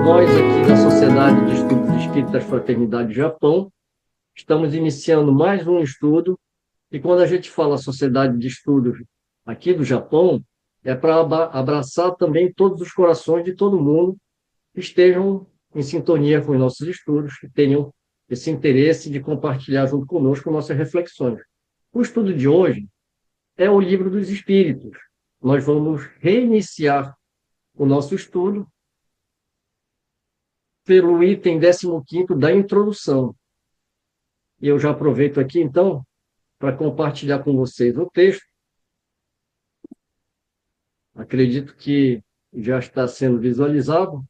Nós aqui da Sociedade de Estudos Espíritas Fraternidade Japão estamos iniciando mais um estudo e quando a gente fala Sociedade de Estudos aqui do Japão, é para abraçar também todos os corações de todo mundo que estejam em sintonia com os nossos estudos, que tenham esse interesse de compartilhar junto conosco nossas reflexões. O estudo de hoje é o Livro dos Espíritos. Nós vamos reiniciar o nosso estudo pelo item 15º da introdução. E eu já aproveito aqui, então, para compartilhar com vocês o texto. Acredito que já está sendo visualizado.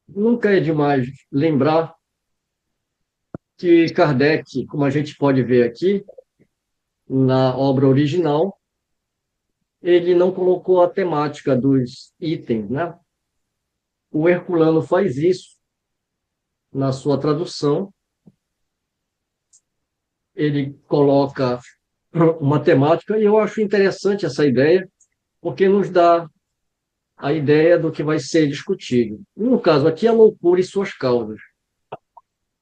Nunca é demais lembrar que Kardec, como a gente pode ver aqui, na obra original, ele não colocou a temática dos itens, né? O Herculano faz isso na sua tradução. Ele coloca uma temática, e eu acho interessante essa ideia, porque nos dá a ideia do que vai ser discutido. No caso aqui, a loucura e suas causas.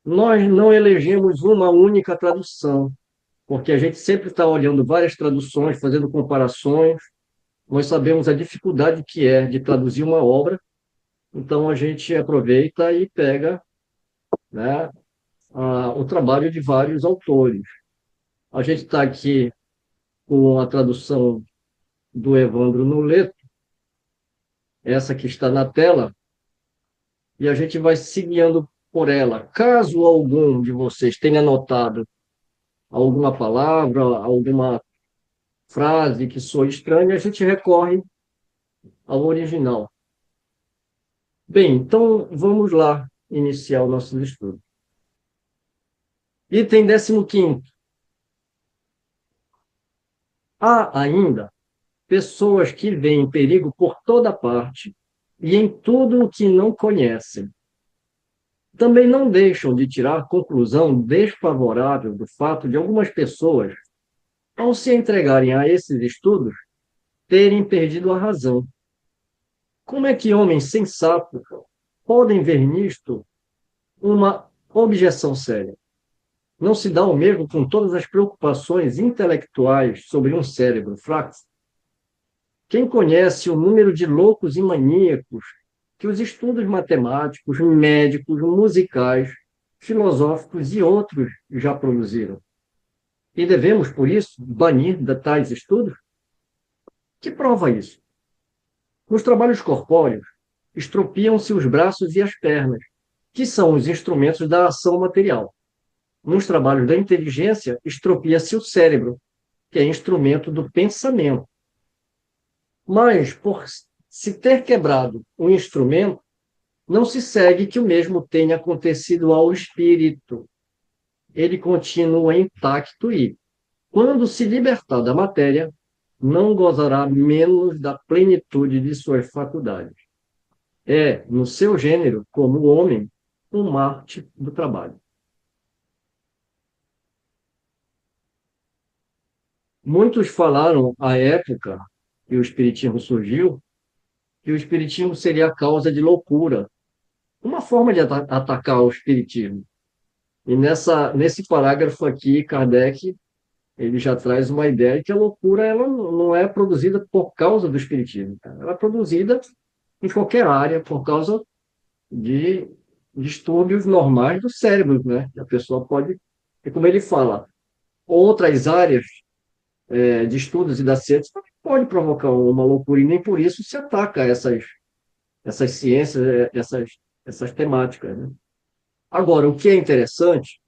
Nós não elegemos uma única tradução, porque a gente sempre está olhando várias traduções, fazendo comparações. Nós sabemos a dificuldade que é de traduzir uma obra, então a gente aproveita e pega, né, o trabalho de vários autores. A gente está aqui com a tradução do Evandro Nuleto, essa que está na tela, e a gente vai seguindo por ela. Caso algum de vocês tenha anotado alguma palavra, alguma frase que soe estranha, a gente recorre ao original. Bem, então vamos lá iniciar o nosso estudo. Item 15º. Há ainda pessoas que veem perigo por toda parte e em tudo o que não conhecem. Também não deixam de tirar conclusão desfavorável do fato de algumas pessoas, ao se entregarem a esses estudos, terem perdido a razão. Como é que homens sensatos podem ver nisto uma objeção séria? Não se dá o mesmo com todas as preocupações intelectuais sobre um cérebro fraco? Quem conhece o número de loucos e maníacos que os estudos matemáticos, médicos, musicais, filosóficos e outros já produziram? E devemos, por isso, banir de tais estudos? Que prova isso? Nos trabalhos corpóreos, estropiam-se os braços e as pernas, que são os instrumentos da ação material. Nos trabalhos da inteligência, estropia-se o cérebro, que é instrumento do pensamento. Mas, por se ter quebrado um instrumento, não se segue que o mesmo tenha acontecido ao espírito. Ele continua intacto e, quando se libertar da matéria, não gozará menos da plenitude de suas faculdades. É, no seu gênero, como homem, um Marte do trabalho. Muitos falaram, à época que o Espiritismo surgiu, que o Espiritismo seria a causa de loucura, uma forma de atacar o Espiritismo. E nesse parágrafo aqui, Kardec ele já traz uma ideia de que a loucura ela não é produzida por causa do Espiritismo. Ela é produzida em qualquer área, por causa de distúrbios normais do cérebro, né? A pessoa pode, e como ele fala, outras áreas de estudos e da ciência pode provocar uma loucura, e nem por isso se ataca essas ciências, essas temáticas, né? Agora, o que é interessante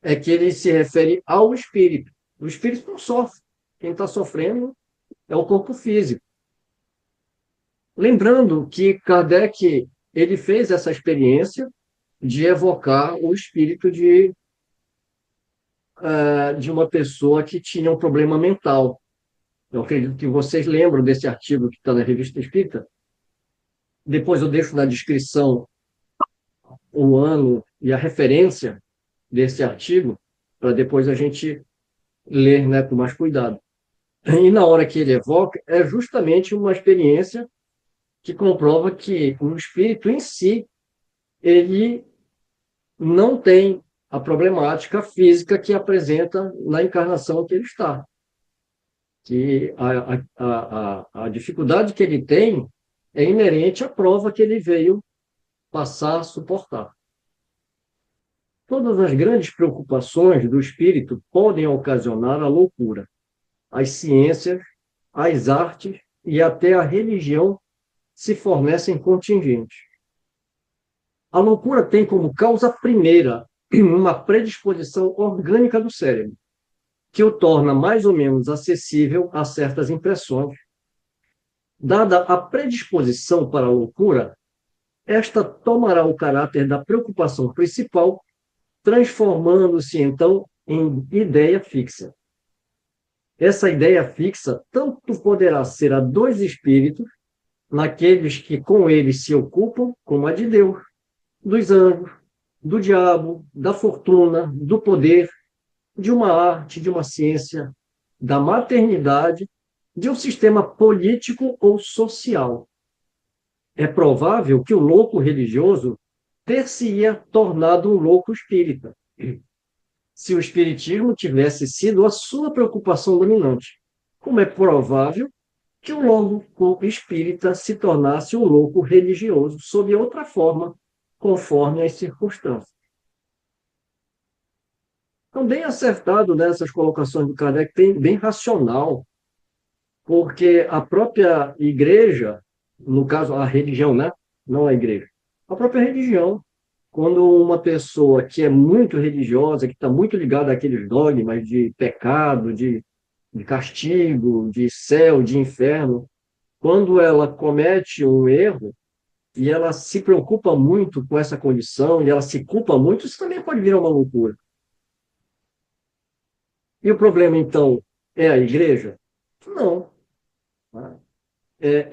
é que ele se refere ao espírito. O espírito não sofre. Quem está sofrendo é o corpo físico. Lembrando que Kardec ele fez essa experiência de evocar o espírito de uma pessoa que tinha um problema mental. Eu acredito que vocês lembram desse artigo que está na Revista Espírita. Depois eu deixo na descrição o ano e a referência desse artigo, para depois a gente ler, né, com mais cuidado. E na hora que ele evoca, é justamente uma experiência que comprova que o espírito em si, ele não tem a problemática física que apresenta na encarnação que ele está. Que a dificuldade que ele tem é inerente à prova que ele veio passar a suportar. Todas as grandes preocupações do espírito podem ocasionar a loucura. As ciências, as artes e até a religião se fornecem contingentes. A loucura tem como causa primeira uma predisposição orgânica do cérebro, que o torna mais ou menos acessível a certas impressões. Dada a predisposição para a loucura, esta tomará o caráter da preocupação principal, transformando-se então em ideia fixa. Essa ideia fixa tanto poderá ser a dos espíritos, naqueles que com eles se ocupam, como a de Deus, dos anjos, do diabo, da fortuna, do poder, de uma arte, de uma ciência, da maternidade, de um sistema político ou social. É provável que o louco religioso ter-se-ia tornado um louco espírita, se o espiritismo tivesse sido a sua preocupação dominante, como é provável que o louco espírita se tornasse um louco religioso sob outra forma, conforme as circunstâncias. Então, bem acertado nessas colocações do Kardec, bem racional, porque a própria igreja, no caso, a religião, né? Não a igreja, a própria religião, quando uma pessoa que é muito religiosa, que está muito ligada àqueles dogmas de pecado, de castigo, de céu, de inferno, quando ela comete um erro e ela se preocupa muito com essa condição e ela se culpa muito, isso também pode virar uma loucura. E o problema, então, é a igreja? Não.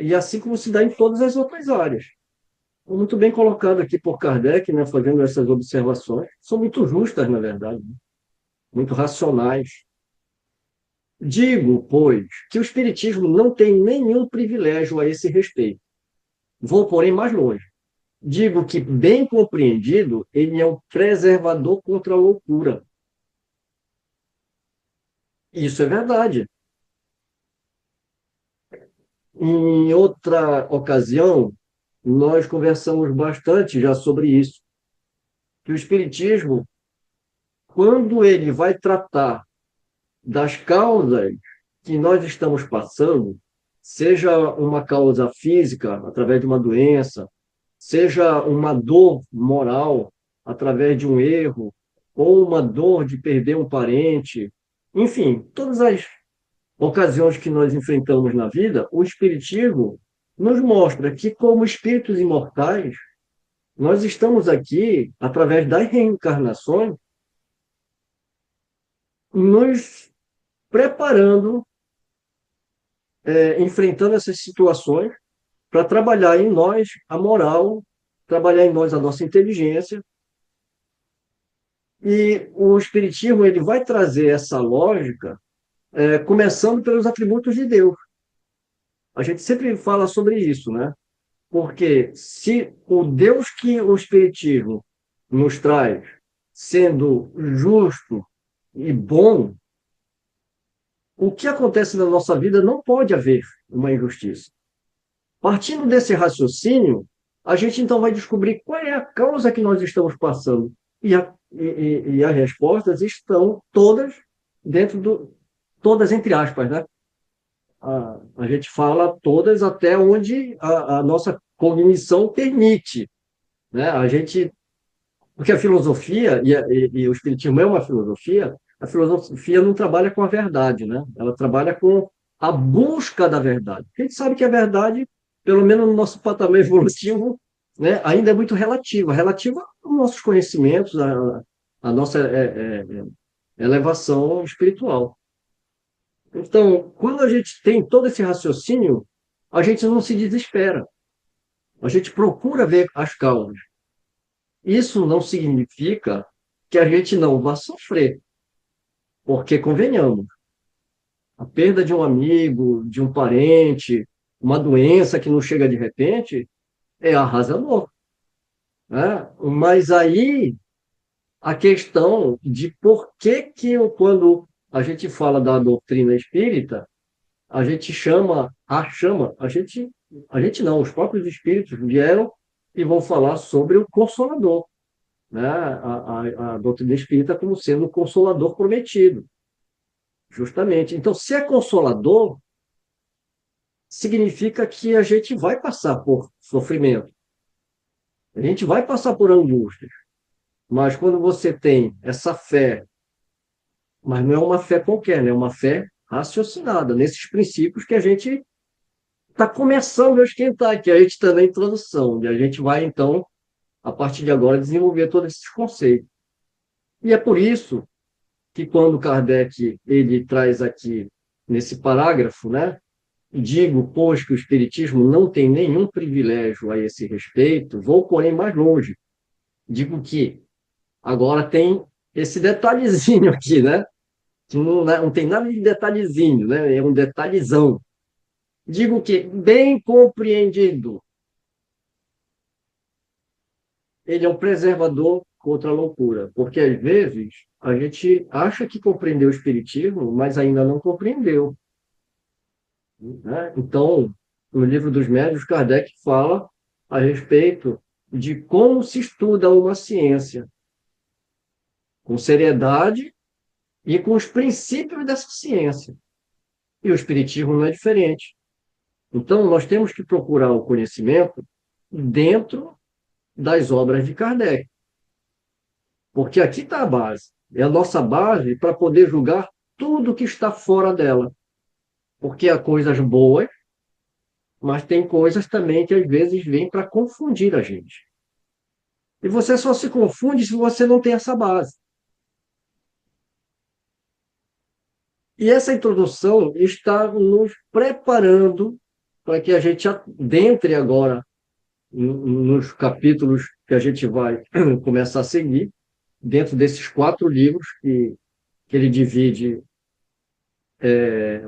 E assim como se dá em todas as outras áreas. Muito bem colocado aqui por Kardec, né, fazendo essas observações. São muito justas, na verdade, né? Muito racionais. Digo, pois, que o Espiritismo não tem nenhum privilégio a esse respeito. Vou, porém, mais longe. Digo que, bem compreendido, ele é um preservador contra a loucura. Isso é verdade. Em outra ocasião, nós conversamos bastante já sobre isso, que o Espiritismo, quando ele vai tratar das causas que nós estamos passando, seja uma causa física, através de uma doença, seja uma dor moral, através de um erro, ou uma dor de perder um parente, enfim, todas as ocasiões que nós enfrentamos na vida, o Espiritismo nos mostra que, como espíritos imortais, nós estamos aqui, através das reencarnações, nos preparando, enfrentando essas situações, para trabalhar em nós a moral, trabalhar em nós a nossa inteligência. E o Espiritismo ele vai trazer essa lógica, começando pelos atributos de Deus. A gente sempre fala sobre isso, né? Porque se o Deus que o Espiritismo nos traz, sendo justo e bom, o que acontece na nossa vida não pode haver uma injustiça. Partindo desse raciocínio, a gente então vai descobrir qual é a causa que nós estamos passando. E as respostas estão todas dentro do. Todas entre aspas, né? A gente fala todas até onde a nossa cognição permite. Né? A gente. Porque a filosofia, e o Espiritismo é uma filosofia, a filosofia não trabalha com a verdade, né? Ela trabalha com a busca da verdade. A gente sabe que a verdade, pelo menos no nosso patamar evolutivo, né, ainda é muito relativa, relativa aos nossos conhecimentos, a nossa elevação espiritual. Então, quando a gente tem todo esse raciocínio, a gente não se desespera. A gente procura ver as causas. Isso não significa que a gente não vá sofrer, porque convenhamos. A perda de um amigo, de um parente, uma doença que não chega de repente, é arrasador, né? Mas aí a questão de por que que quando a gente fala da doutrina espírita, a gente a gente não, os próprios espíritos vieram e vão falar sobre o Consolador, né? A doutrina espírita como sendo o Consolador prometido, justamente. Então, se é Consolador, significa que a gente vai passar por sofrimento, a gente vai passar por angústia, mas quando você tem essa fé, mas não é uma fé qualquer, né? É uma fé raciocinada, nesses princípios que a gente está começando a esquentar, que a gente está na introdução, e a gente vai, então, a partir de agora, desenvolver todos esses conceitos. E é por isso que quando Kardec ele traz aqui, nesse parágrafo, né, digo, pois que o Espiritismo não tem nenhum privilégio a esse respeito, vou, porém, mais longe. Digo que agora tem esse detalhezinho aqui, né? Que não tem nada de detalhezinho, né? É um detalhezão. Digo que, bem compreendido, ele é um preservador contra a loucura, porque às vezes a gente acha que compreendeu o Espiritismo, mas ainda não compreendeu, né? Então, no livro dos Médiuns, Kardec fala a respeito de como se estuda uma ciência, com seriedade e com os princípios dessa ciência. E o Espiritismo não é diferente. Então, nós temos que procurar o conhecimento dentro das obras de Kardec, porque aqui está a base. É a nossa base para poder julgar tudo que está fora dela. Porque há coisas boas, mas tem coisas também que às vezes vêm para confundir a gente. E você só se confunde se você não tem essa base. E essa introdução está nos preparando para que a gente adentre agora nos capítulos que a gente vai começar a seguir, dentro desses 4 livros que ele divide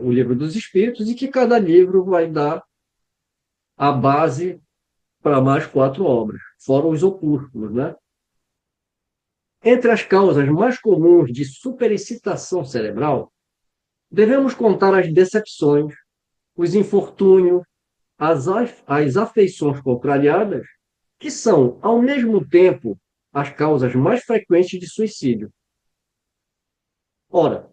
o livro dos Espíritos, e que cada livro vai dar a base para mais 4 obras, fora os opúsculos, né? Entre as causas mais comuns de superexcitação cerebral, devemos contar as decepções, os infortúnios, as afeições contrariadas, que são, ao mesmo tempo, as causas mais frequentes de suicídio. Ora,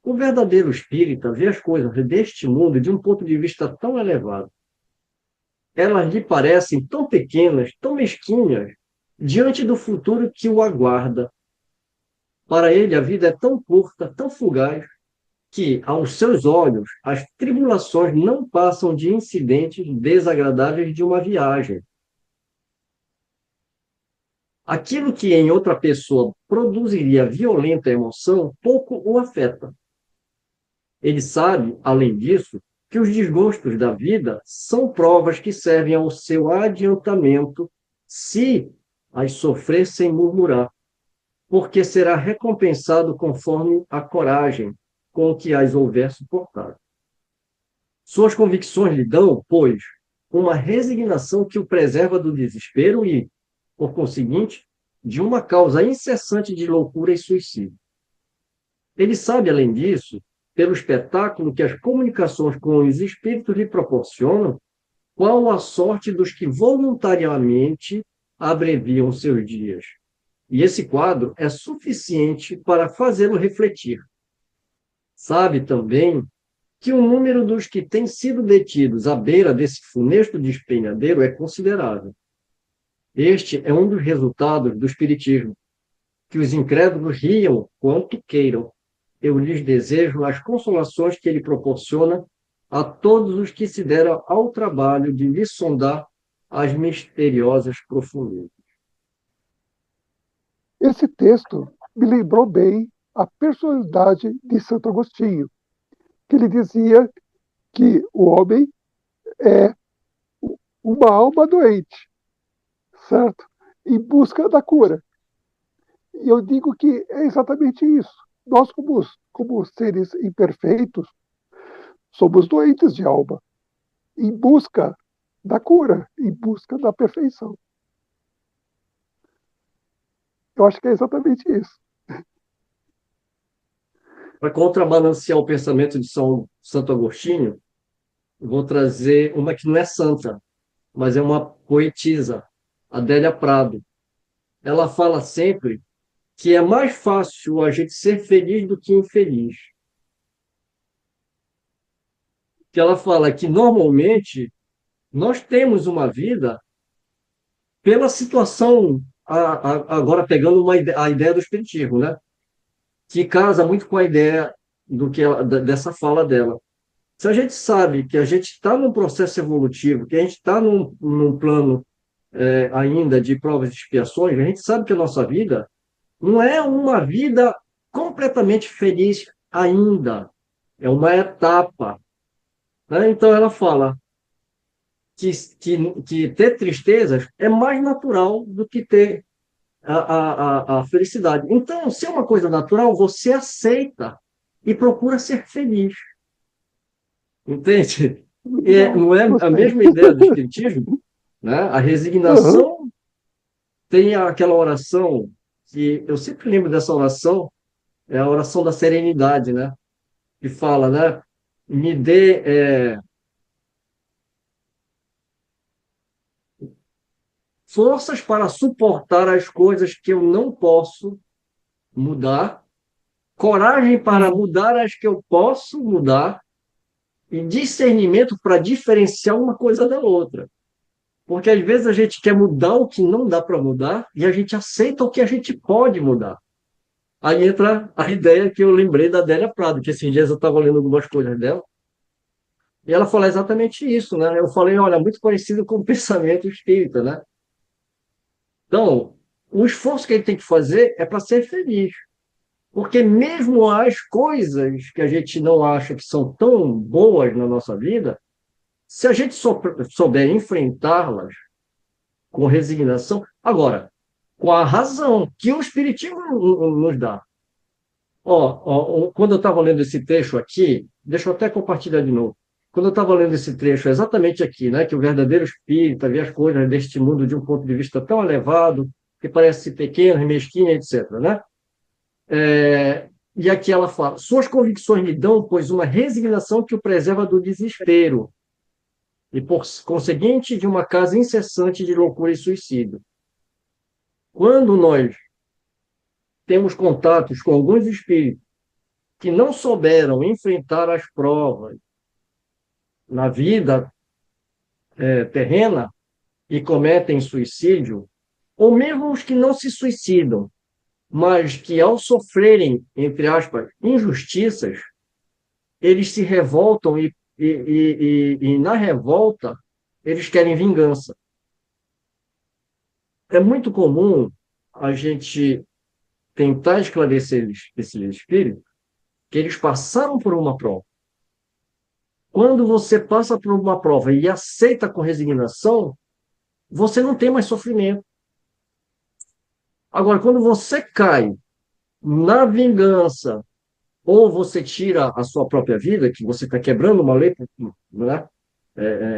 o verdadeiro espírita vê as coisas deste mundo de um ponto de vista tão elevado. Elas lhe parecem tão pequenas, tão mesquinhas, diante do futuro que o aguarda. Para ele, a vida é tão curta, tão fugaz, que, aos seus olhos, as tribulações não passam de incidentes desagradáveis de uma viagem. Aquilo que em outra pessoa produziria violenta emoção, pouco o afeta. Ele sabe, além disso, que os desgostos da vida são provas que servem ao seu adiantamento se as sofrer sem murmurar, porque será recompensado conforme a coragem com que as houver suportado. Suas convicções lhe dão, pois, uma resignação que o preserva do desespero e, por conseguinte, de uma causa incessante de loucura e suicídio. Ele sabe, além disso, pelo espetáculo que as comunicações com os espíritos lhe proporcionam, qual a sorte dos que voluntariamente abreviam seus dias. E esse quadro é suficiente para fazê-lo refletir. Sabe também que o número dos que têm sido detidos à beira desse funesto despenhadeiro é considerável. Este é um dos resultados do Espiritismo. Que os incrédulos riam quanto queiram. Eu lhes desejo as consolações que ele proporciona a todos os que se deram ao trabalho de lhe sondar as misteriosas profundezas. Esse texto me lembrou bem a personalidade de Santo Agostinho, que ele dizia que o homem é uma alma doente, certo? Em busca da cura. E eu digo que é exatamente isso. Nós, como seres imperfeitos, somos doentes de alma, em busca da cura, em busca da perfeição. Eu acho que é exatamente isso. Para contrabalancear o pensamento de São Santo Agostinho, vou trazer uma que não é santa, mas é uma poetisa, Adélia Prado. Ela fala sempre que é mais fácil a gente ser feliz do que infeliz. Que ela fala que normalmente nós temos uma vida pela situação, agora pegando a ideia do espiritismo, né? Que casa muito com a ideia dessa fala dela. Se a gente sabe que a gente está num processo evolutivo, que a gente está num plano ainda de provas e expiações, a gente sabe que a nossa vida não é uma vida completamente feliz ainda, é uma etapa, né? Então ela fala que ter tristezas é mais natural do que ter a felicidade. Então, se é uma coisa natural, você aceita e procura ser feliz. Entende? Muito legal, Não é a gostei. mesma ideia do espiritismo, né? A Uhum. resignação tem aquela oração que eu sempre lembro dessa oração, é a oração da serenidade, né? Que fala, né? Me dê forças para suportar as coisas que eu não posso mudar, coragem para mudar as que eu posso mudar e discernimento para diferenciar uma coisa da outra. Porque às vezes a gente quer mudar o que não dá para mudar e a gente aceita o que a gente pode mudar. Aí entra a ideia que eu lembrei da Adélia Prado, que esses dias eu estava lendo algumas coisas dela, e ela fala exatamente isso, né? Eu falei, olha, muito parecido com o pensamento espírita, né? Então, o esforço que ele tem que fazer é para ser feliz. Porque mesmo as coisas que a gente não acha que são tão boas na nossa vida, se a gente souber enfrentá-las com resignação, agora, com a razão que o Espiritismo nos dá. Quando eu estava lendo esse trecho aqui, deixa eu até compartilhar de novo. Quando eu estava lendo esse trecho, exatamente aqui, né, que o verdadeiro espírita vê as coisas deste mundo de um ponto de vista tão elevado, que parece pequeno, mesquinho, etc., né? E aqui ela fala: suas convicções lhe dão, pois, uma resignação que o preserva do desespero, e, por conseguinte, de uma casa incessante de loucura e suicídio. Quando nós temos contatos com alguns espíritos que não souberam enfrentar as provas na vida terrena e cometem suicídio, ou mesmo os que não se suicidam, mas que, ao sofrerem, entre aspas, injustiças, eles se revoltam e na revolta, eles querem vingança. É muito comum a gente tentar esclarecer esses espíritos que eles passaram por uma prova. Quando você passa por uma prova e aceita com resignação, você não tem mais sofrimento. Agora, quando você cai na vingança ou você tira a sua própria vida, que você está quebrando uma lei, né,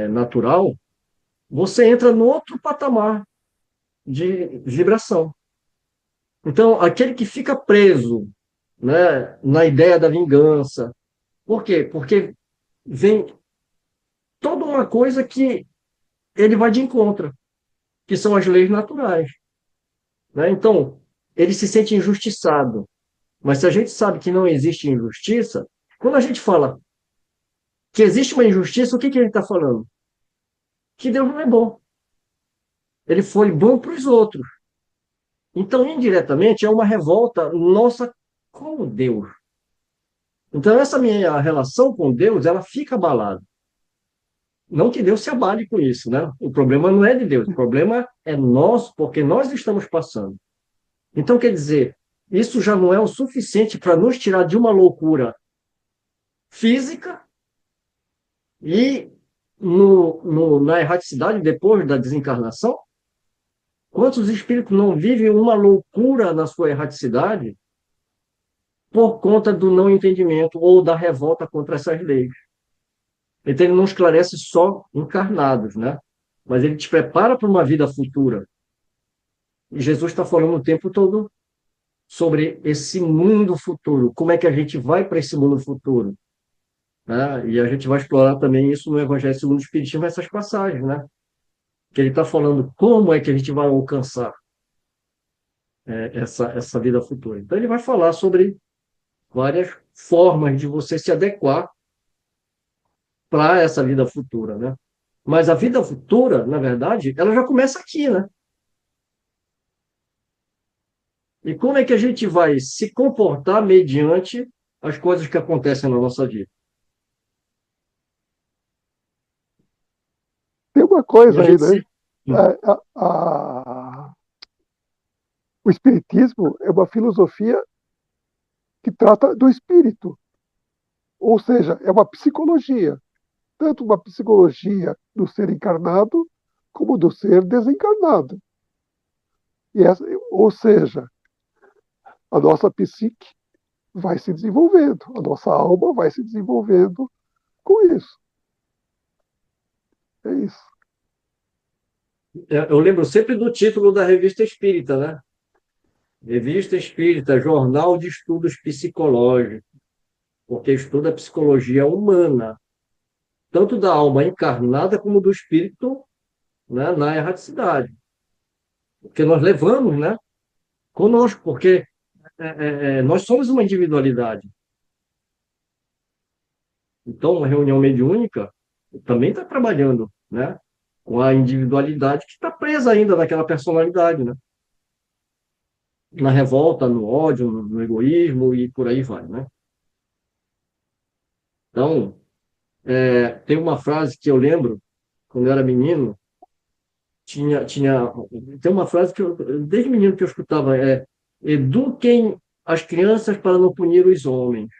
natural, você entra no outro patamar de vibração. Então, aquele que fica preso, né, na ideia da vingança, por quê? Porque vem toda uma coisa que ele vai de encontro, que são as leis naturais, né? Então, ele se sente injustiçado. Mas se a gente sabe que não existe injustiça, quando a gente fala que existe uma injustiça, o que ele está falando? Que Deus não é bom. Ele foi bom para os outros. Então, indiretamente, é uma revolta nossa com Deus. Então, essa minha relação com Deus, ela fica abalada. Não que Deus se abale com isso, né? O problema não é de Deus, o problema é nosso, porque nós estamos passando. Então, quer dizer, isso já não é o suficiente para nos tirar de uma loucura física e na erraticidade depois da desencarnação. Quantos espíritos não vivem uma loucura na sua erraticidade por conta do não entendimento ou da revolta contra essas leis? Então, ele não esclarece só encarnados, né? Mas ele te prepara para uma vida futura. E Jesus está falando o tempo todo sobre esse mundo futuro. Como é que a gente vai para esse mundo futuro? Né? E a gente vai explorar também isso no Evangelho segundo o Espiritismo, essas passagens, né? Que ele está falando como é que a gente vai alcançar essa vida futura. Então, ele vai falar sobre várias formas de você se adequar para essa vida futura, né? Mas a vida futura, na verdade, ela já começa aqui, né? E como é que a gente vai se comportar mediante as coisas que acontecem na nossa vida? Tem uma E a coisa aí, gente né? se. O Espiritismo é uma filosofia que trata do espírito, ou seja, é uma psicologia, tanto uma psicologia do ser encarnado como do ser desencarnado. Ou seja, a nossa psique vai se desenvolvendo, a nossa alma vai se desenvolvendo com isso. É isso. Eu lembro sempre do título da Revista Espírita, né? Revista Espírita, Jornal de Estudos Psicológicos, porque estuda a psicologia humana, tanto da alma encarnada como do espírito, né, na erraticidade. Porque nós levamos, né, conosco, porque nós somos uma individualidade. Então, uma reunião mediúnica também está trabalhando, né, com a individualidade que está presa ainda naquela personalidade, né? Na revolta, no ódio, no egoísmo e por aí vai, né? Então, tem uma frase que eu lembro, quando eu era menino, tinha, tem uma frase que eu, desde menino que eu escutava, eduquem as crianças para não punir os homens.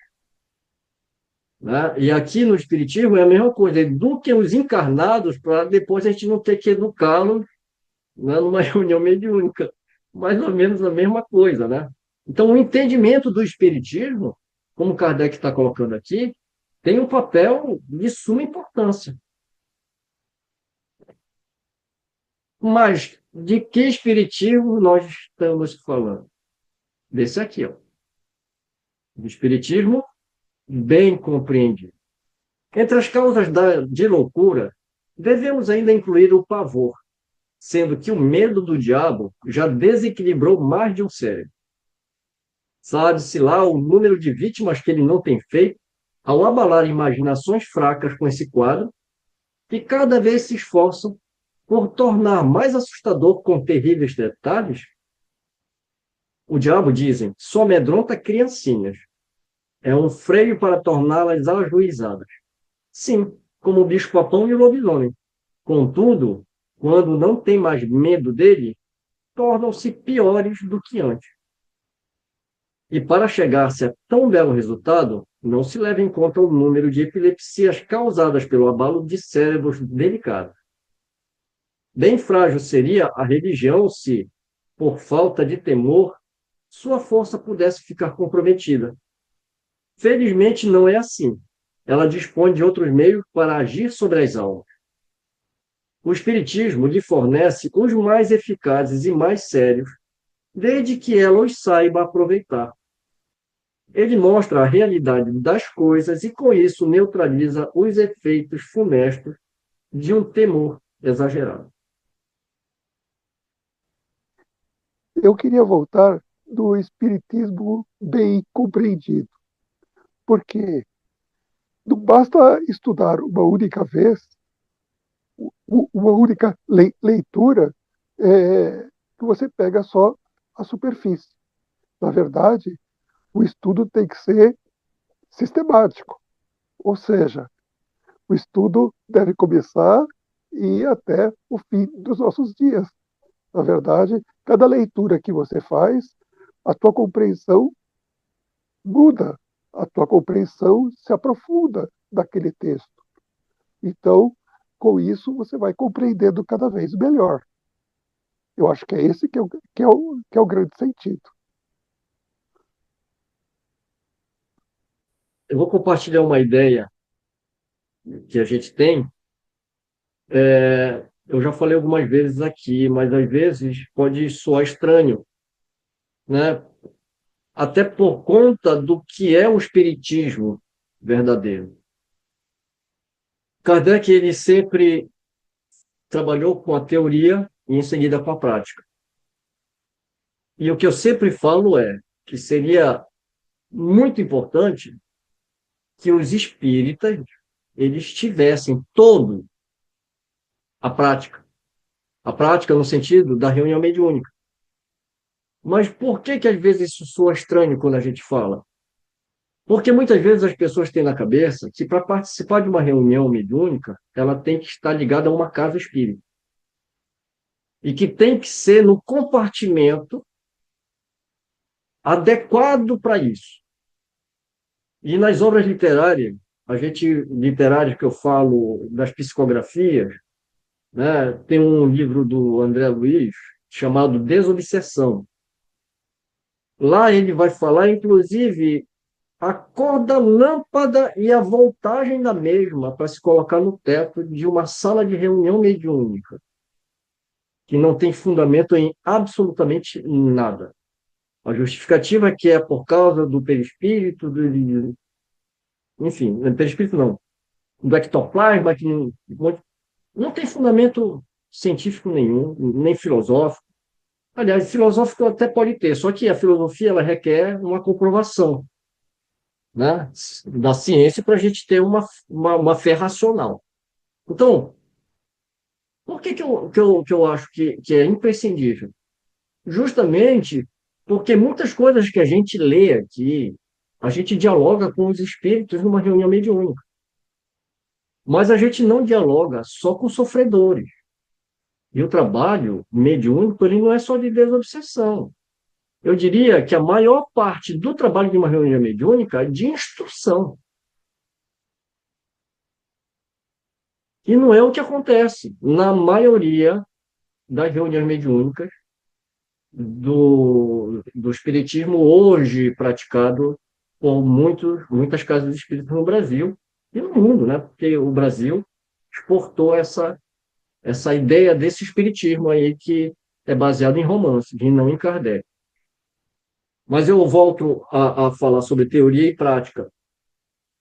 Né? E aqui no Espiritismo é a mesma coisa, eduquem os encarnados para depois a gente não ter que educá-los, né, numa reunião mediúnica. Mais ou menos a mesma coisa, né? Então, o entendimento do Espiritismo, como Kardec está colocando aqui, tem um papel de suma importância. Mas de que Espiritismo nós estamos falando? Desse aqui, ó. Do Espiritismo bem compreendido. Entre as causas de loucura, devemos ainda incluir o pavor, sendo que o medo do diabo já desequilibrou mais de um cérebro. Sabe-se lá o número de vítimas que ele não tem feito ao abalar imaginações fracas com esse quadro, que cada vez se esforçam por tornar mais assustador com terríveis detalhes. O diabo, dizem, só amedronta criancinhas. É um freio para torná-las ajuizadas. Sim, como o bicho-papão e o lobisomem. Contudo, quando não tem mais medo dele, tornam-se piores do que antes. E para chegar-se a tão belo resultado, não se leva em conta o número de epilepsias causadas pelo abalo de cérebros delicados. Bem frágil seria a religião se, por falta de temor, sua força pudesse ficar comprometida. Felizmente não é assim. Ela dispõe de outros meios para agir sobre as almas. O Espiritismo lhe fornece os mais eficazes e mais sérios, desde que ela os saiba aproveitar. Ele mostra a realidade das coisas e, com isso, neutraliza os efeitos funestos de um temor exagerado. Eu queria voltar do espiritismo bem compreendido, porque não basta estudar uma única vez, uma única leitura, que você pega só a superfície. Na verdade, o estudo tem que ser sistemático, ou seja, o estudo deve começar e ir até o fim dos nossos dias. Na verdade, cada leitura que você faz, a tua compreensão muda, a tua compreensão se aprofunda daquele texto. Então, com isso, você vai compreendendo cada vez melhor. Eu acho que é esse que é o grande sentido. Eu vou compartilhar uma ideia que a gente tem, eu já falei algumas vezes aqui, mas às vezes pode soar estranho, né? Até por conta do que é o espiritismo verdadeiro. Kardec, ele sempre trabalhou com a teoria e em seguida com a prática. E o que eu sempre falo é que seria muito importante que os espíritas eles tivessem todo a prática no sentido da reunião mediúnica. Mas por que que às vezes isso soa estranho quando a gente fala? Porque muitas vezes as pessoas têm na cabeça que para participar de uma reunião mediúnica, ela tem que estar ligada a uma casa espírita. E que tem que ser no compartimento adequado para isso. E nas obras literárias que eu falo das psicografias, né, tem um livro do André Luiz chamado Desobsessão. Lá ele vai falar, inclusive, a cor da lâmpada e a voltagem da mesma para se colocar no teto de uma sala de reunião mediúnica, que não tem fundamento em absolutamente nada. A justificativa é que é por causa do perispírito, enfim, perispírito não, do ectoplasma, que não tem fundamento científico nenhum, nem filosófico. Aliás, filosófico até pode ter, só que a filosofia ela requer uma comprovação, né, da ciência para a gente ter uma fé racional. Então, por que, que eu acho que é imprescindível? Justamente porque muitas coisas que a gente lê aqui, a gente dialoga com os espíritos numa reunião mediúnica. Mas a gente não dialoga só com sofredores. E o trabalho mediúnico ele não é só de desobsessão. Eu diria que a maior parte do trabalho de uma reunião mediúnica é de instrução. E não é o que acontece na maioria das reuniões mediúnicas do espiritismo hoje praticado por muitas casas espíritas no Brasil e no mundo, né? Porque o Brasil exportou essa ideia desse espiritismo aí que é baseado em romance, e não em Kardec. Mas eu volto a falar sobre teoria e prática.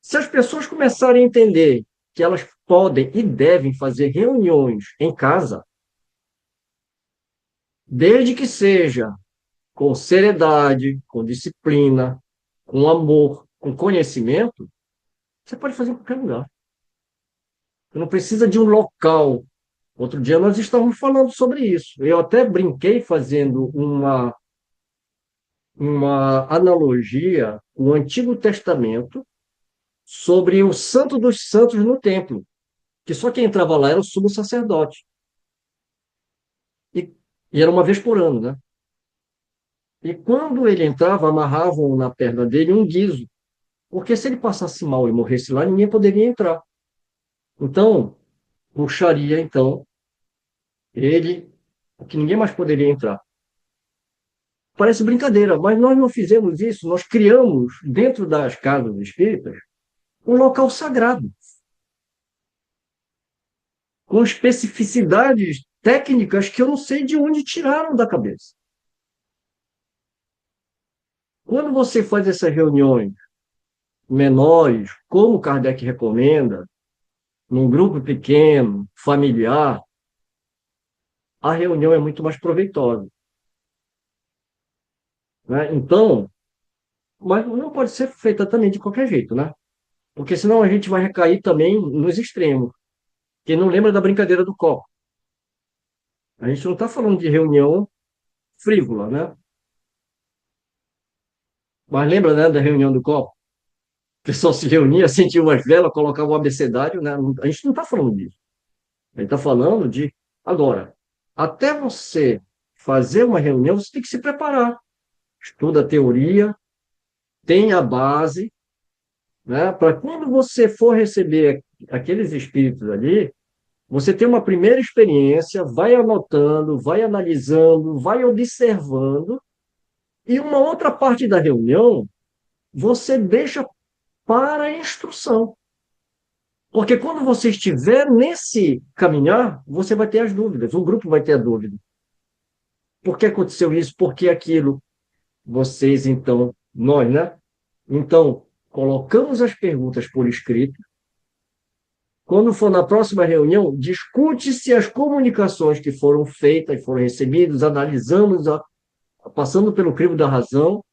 Se as pessoas começarem a entender que elas podem e devem fazer reuniões em casa, desde que seja com seriedade, com disciplina, com amor, com conhecimento, você pode fazer em qualquer lugar. Você não precisa de um local. Outro dia nós estávamos falando sobre isso. Eu até brinquei fazendo uma analogia com o Antigo Testamento sobre o Santo dos Santos no templo, que só quem entrava lá era o sumo sacerdote. E, e era uma vez por ano, né? E quando ele entrava, amarravam na perna dele um guizo, porque se ele passasse mal e morresse lá, ninguém poderia entrar. Então, puxaria, então, ele, que ninguém mais poderia entrar. Parece brincadeira, mas nós não fizemos isso, nós criamos, dentro das casas espíritas, um local sagrado, com especificidades técnicas que eu não sei de onde tiraram da cabeça. Quando você faz essas reuniões menores, como Kardec recomenda, num grupo pequeno, familiar, a reunião é muito mais proveitosa. Né? Então, mas não pode ser feita também de qualquer jeito, né? Porque senão a gente vai recair também nos extremos. Quem não lembra da brincadeira do copo? A gente não está falando de reunião frívola, né? Mas lembra, né, da reunião do copo? O pessoal se reunia, acendia umas velas, colocava um abecedário, né? A gente não está falando disso. A gente está falando de. Agora, até você fazer uma reunião, você tem que se preparar. Estuda a teoria, tem a base, né? Para quando você for receber aqueles espíritos ali, você tem uma primeira experiência, vai anotando, vai analisando, vai observando, e uma outra parte da reunião você deixa para a instrução. Porque quando você estiver nesse caminhar, você vai ter as dúvidas, o grupo vai ter a dúvida. Por que aconteceu isso? Por que aquilo? Vocês, então, nós, né? Então, colocamos as perguntas por escrito. Quando for na próxima reunião, discute-se as comunicações que foram feitas, foram recebidas, analisamos, passando pelo crivo da razão,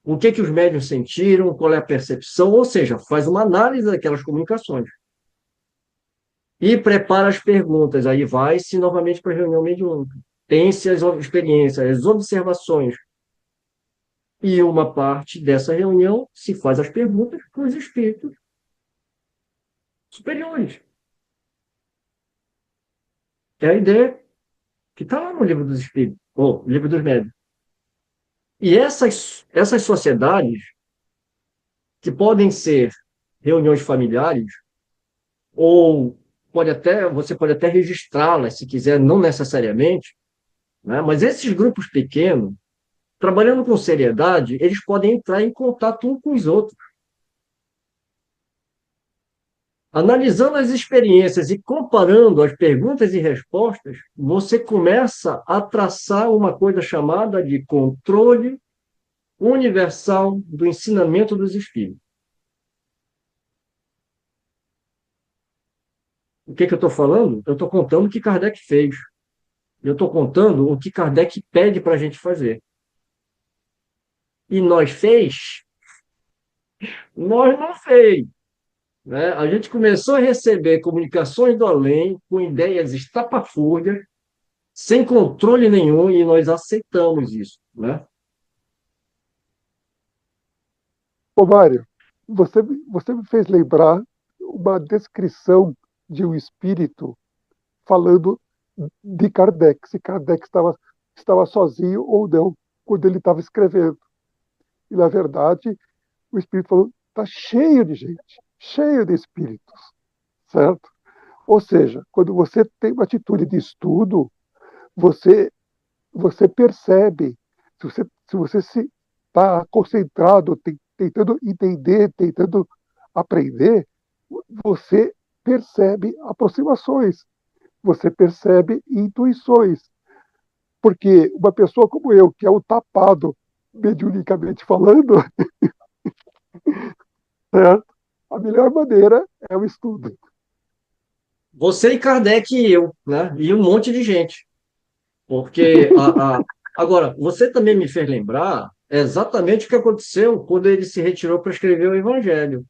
o que os médiuns sentiram, qual é a percepção, ou seja, faz uma análise daquelas comunicações. E prepara as perguntas, aí vai-se novamente para a reunião mediúnica. Tem-se as experiências, as observações. E uma parte dessa reunião se faz as perguntas para os espíritos superiores. É a ideia que está lá no livro dos espíritos, ou livro dos médiuns. E essas sociedades, que podem ser reuniões familiares, ou você pode até registrá-las, se quiser, não necessariamente, né? Mas esses grupos pequenos, trabalhando com seriedade, eles podem entrar em contato um com os outros. Analisando as experiências e comparando as perguntas e respostas, você começa a traçar uma coisa chamada de controle universal do ensinamento dos espíritos. O que eu estou falando? Eu estou contando o que Kardec fez. Eu estou contando o que Kardec pede para a gente fazer. E nós fez? Nós não fez. Né? A gente começou a receber comunicações do além com ideias estapafúrdias, sem controle nenhum, e nós aceitamos isso. Né? Ô, Mário, você me fez lembrar uma descrição de um espírito falando de Kardec, se Kardec estava sozinho ou não, quando ele estava escrevendo. E, na verdade, o espírito falou: está cheio de gente, cheio de espíritos, certo? Ou seja, quando você tem uma atitude de estudo, você, você percebe, se você se está concentrado, tentando entender, tentando aprender, você percebe aproximações, você percebe intuições. Porque uma pessoa como eu, que é o tapado, mediunicamente falando, certo? A melhor maneira é o estudo. Você e Kardec e eu, né? E um monte de gente. Porque agora, você também me fez lembrar exatamente o que aconteceu quando ele se retirou para escrever o Evangelho.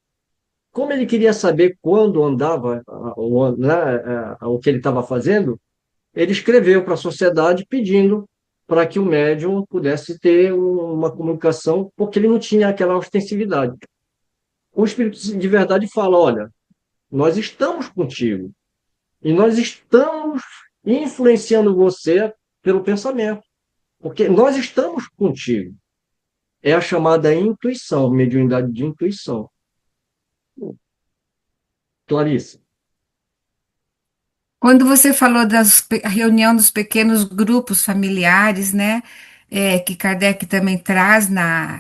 Como ele queria saber quando andava, né, o que ele estava fazendo, ele escreveu para a sociedade pedindo para que o médium pudesse ter uma comunicação, porque ele não tinha aquela ostensividade. O Espírito de verdade fala: olha, nós estamos contigo e nós estamos influenciando você pelo pensamento, porque nós estamos contigo. É a chamada intuição, mediunidade de intuição. Clarice. Quando você falou da reunião dos pequenos grupos familiares, né, que Kardec também traz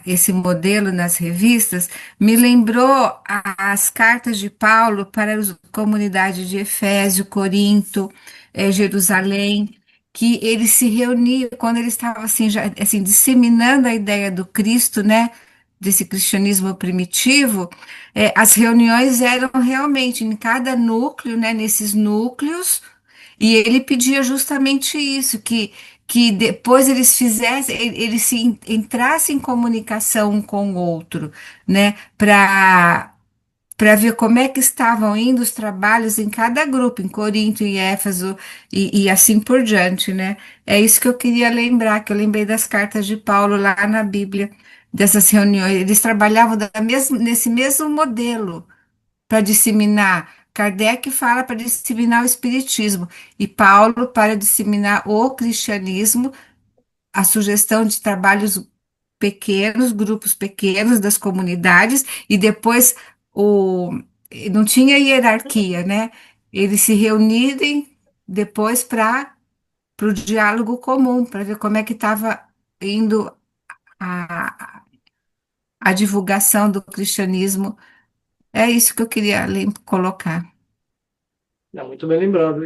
esse modelo nas revistas, me lembrou as cartas de Paulo para a comunidade de Efésio, Corinto, Jerusalém, que ele se reunia quando ele estava assim, já, assim, disseminando a ideia do Cristo, né, desse cristianismo primitivo. As reuniões eram realmente em cada núcleo, né, nesses núcleos, e ele pedia justamente isso, que depois eles fizessem, eles entrassem em comunicação um com o outro, né, para ver como é que estavam indo os trabalhos em cada grupo, em Corinto, em Éfeso e assim por diante, né? É isso que eu queria lembrar, que eu lembrei das cartas de Paulo lá na Bíblia, dessas reuniões. Eles trabalhavam nesse mesmo modelo para disseminar. Kardec fala para disseminar o espiritismo e Paulo para disseminar o cristianismo, a sugestão de trabalhos pequenos, grupos pequenos das comunidades, e depois o, não tinha hierarquia, né? Eles se reunirem depois para o diálogo comum, para ver como é que estava indo a, a divulgação do cristianismo É isso que eu queria colocar. Não, muito bem lembrado.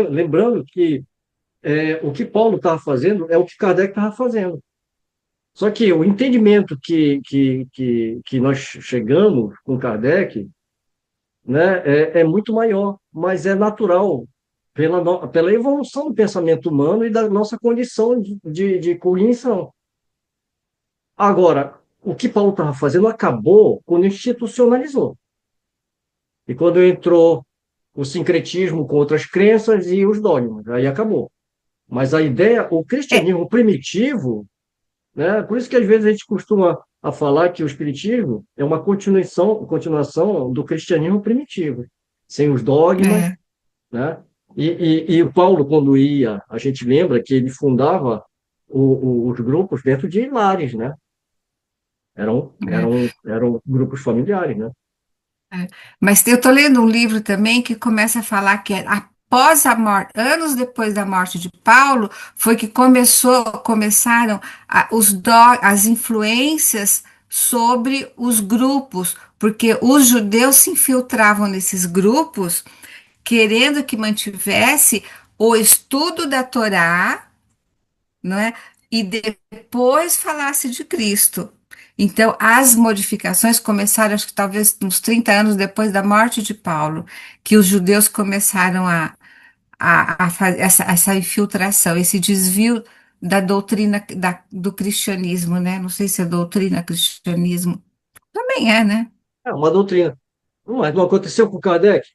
Lembrando que o que Paulo estava fazendo é o que Kardec estava fazendo. Só que o entendimento que nós chegamos com Kardec, né, é muito maior, mas é natural pela evolução do pensamento humano e da nossa condição de cognição. Agora, o que Paulo estava fazendo acabou quando institucionalizou. E quando entrou o sincretismo com outras crenças e os dogmas, aí acabou. Mas a ideia, o É, cristianismo primitivo, né, por isso que às vezes a gente costuma a falar que o espiritismo é uma continuação do cristianismo primitivo, sem os dogmas, é, né? E o Paulo, quando ia, a gente lembra que ele fundava os grupos dentro de lares, né? é, Eram grupos familiares, né? é. Mas eu estou lendo um livro também que começa a falar que após a morte, anos depois da morte de Paulo, foi que começaram as influências sobre os grupos, porque os judeus se infiltravam nesses grupos, querendo que mantivesse o estudo da Torá, não é? E depois falasse de Cristo. Então, as modificações começaram, acho que talvez uns 30 anos depois da morte de Paulo, que os judeus começaram a fazer essa infiltração, esse desvio da doutrina do cristianismo, né? Não sei se é doutrina cristianismo. Também é, né? É uma doutrina. Mas não aconteceu com Kardec.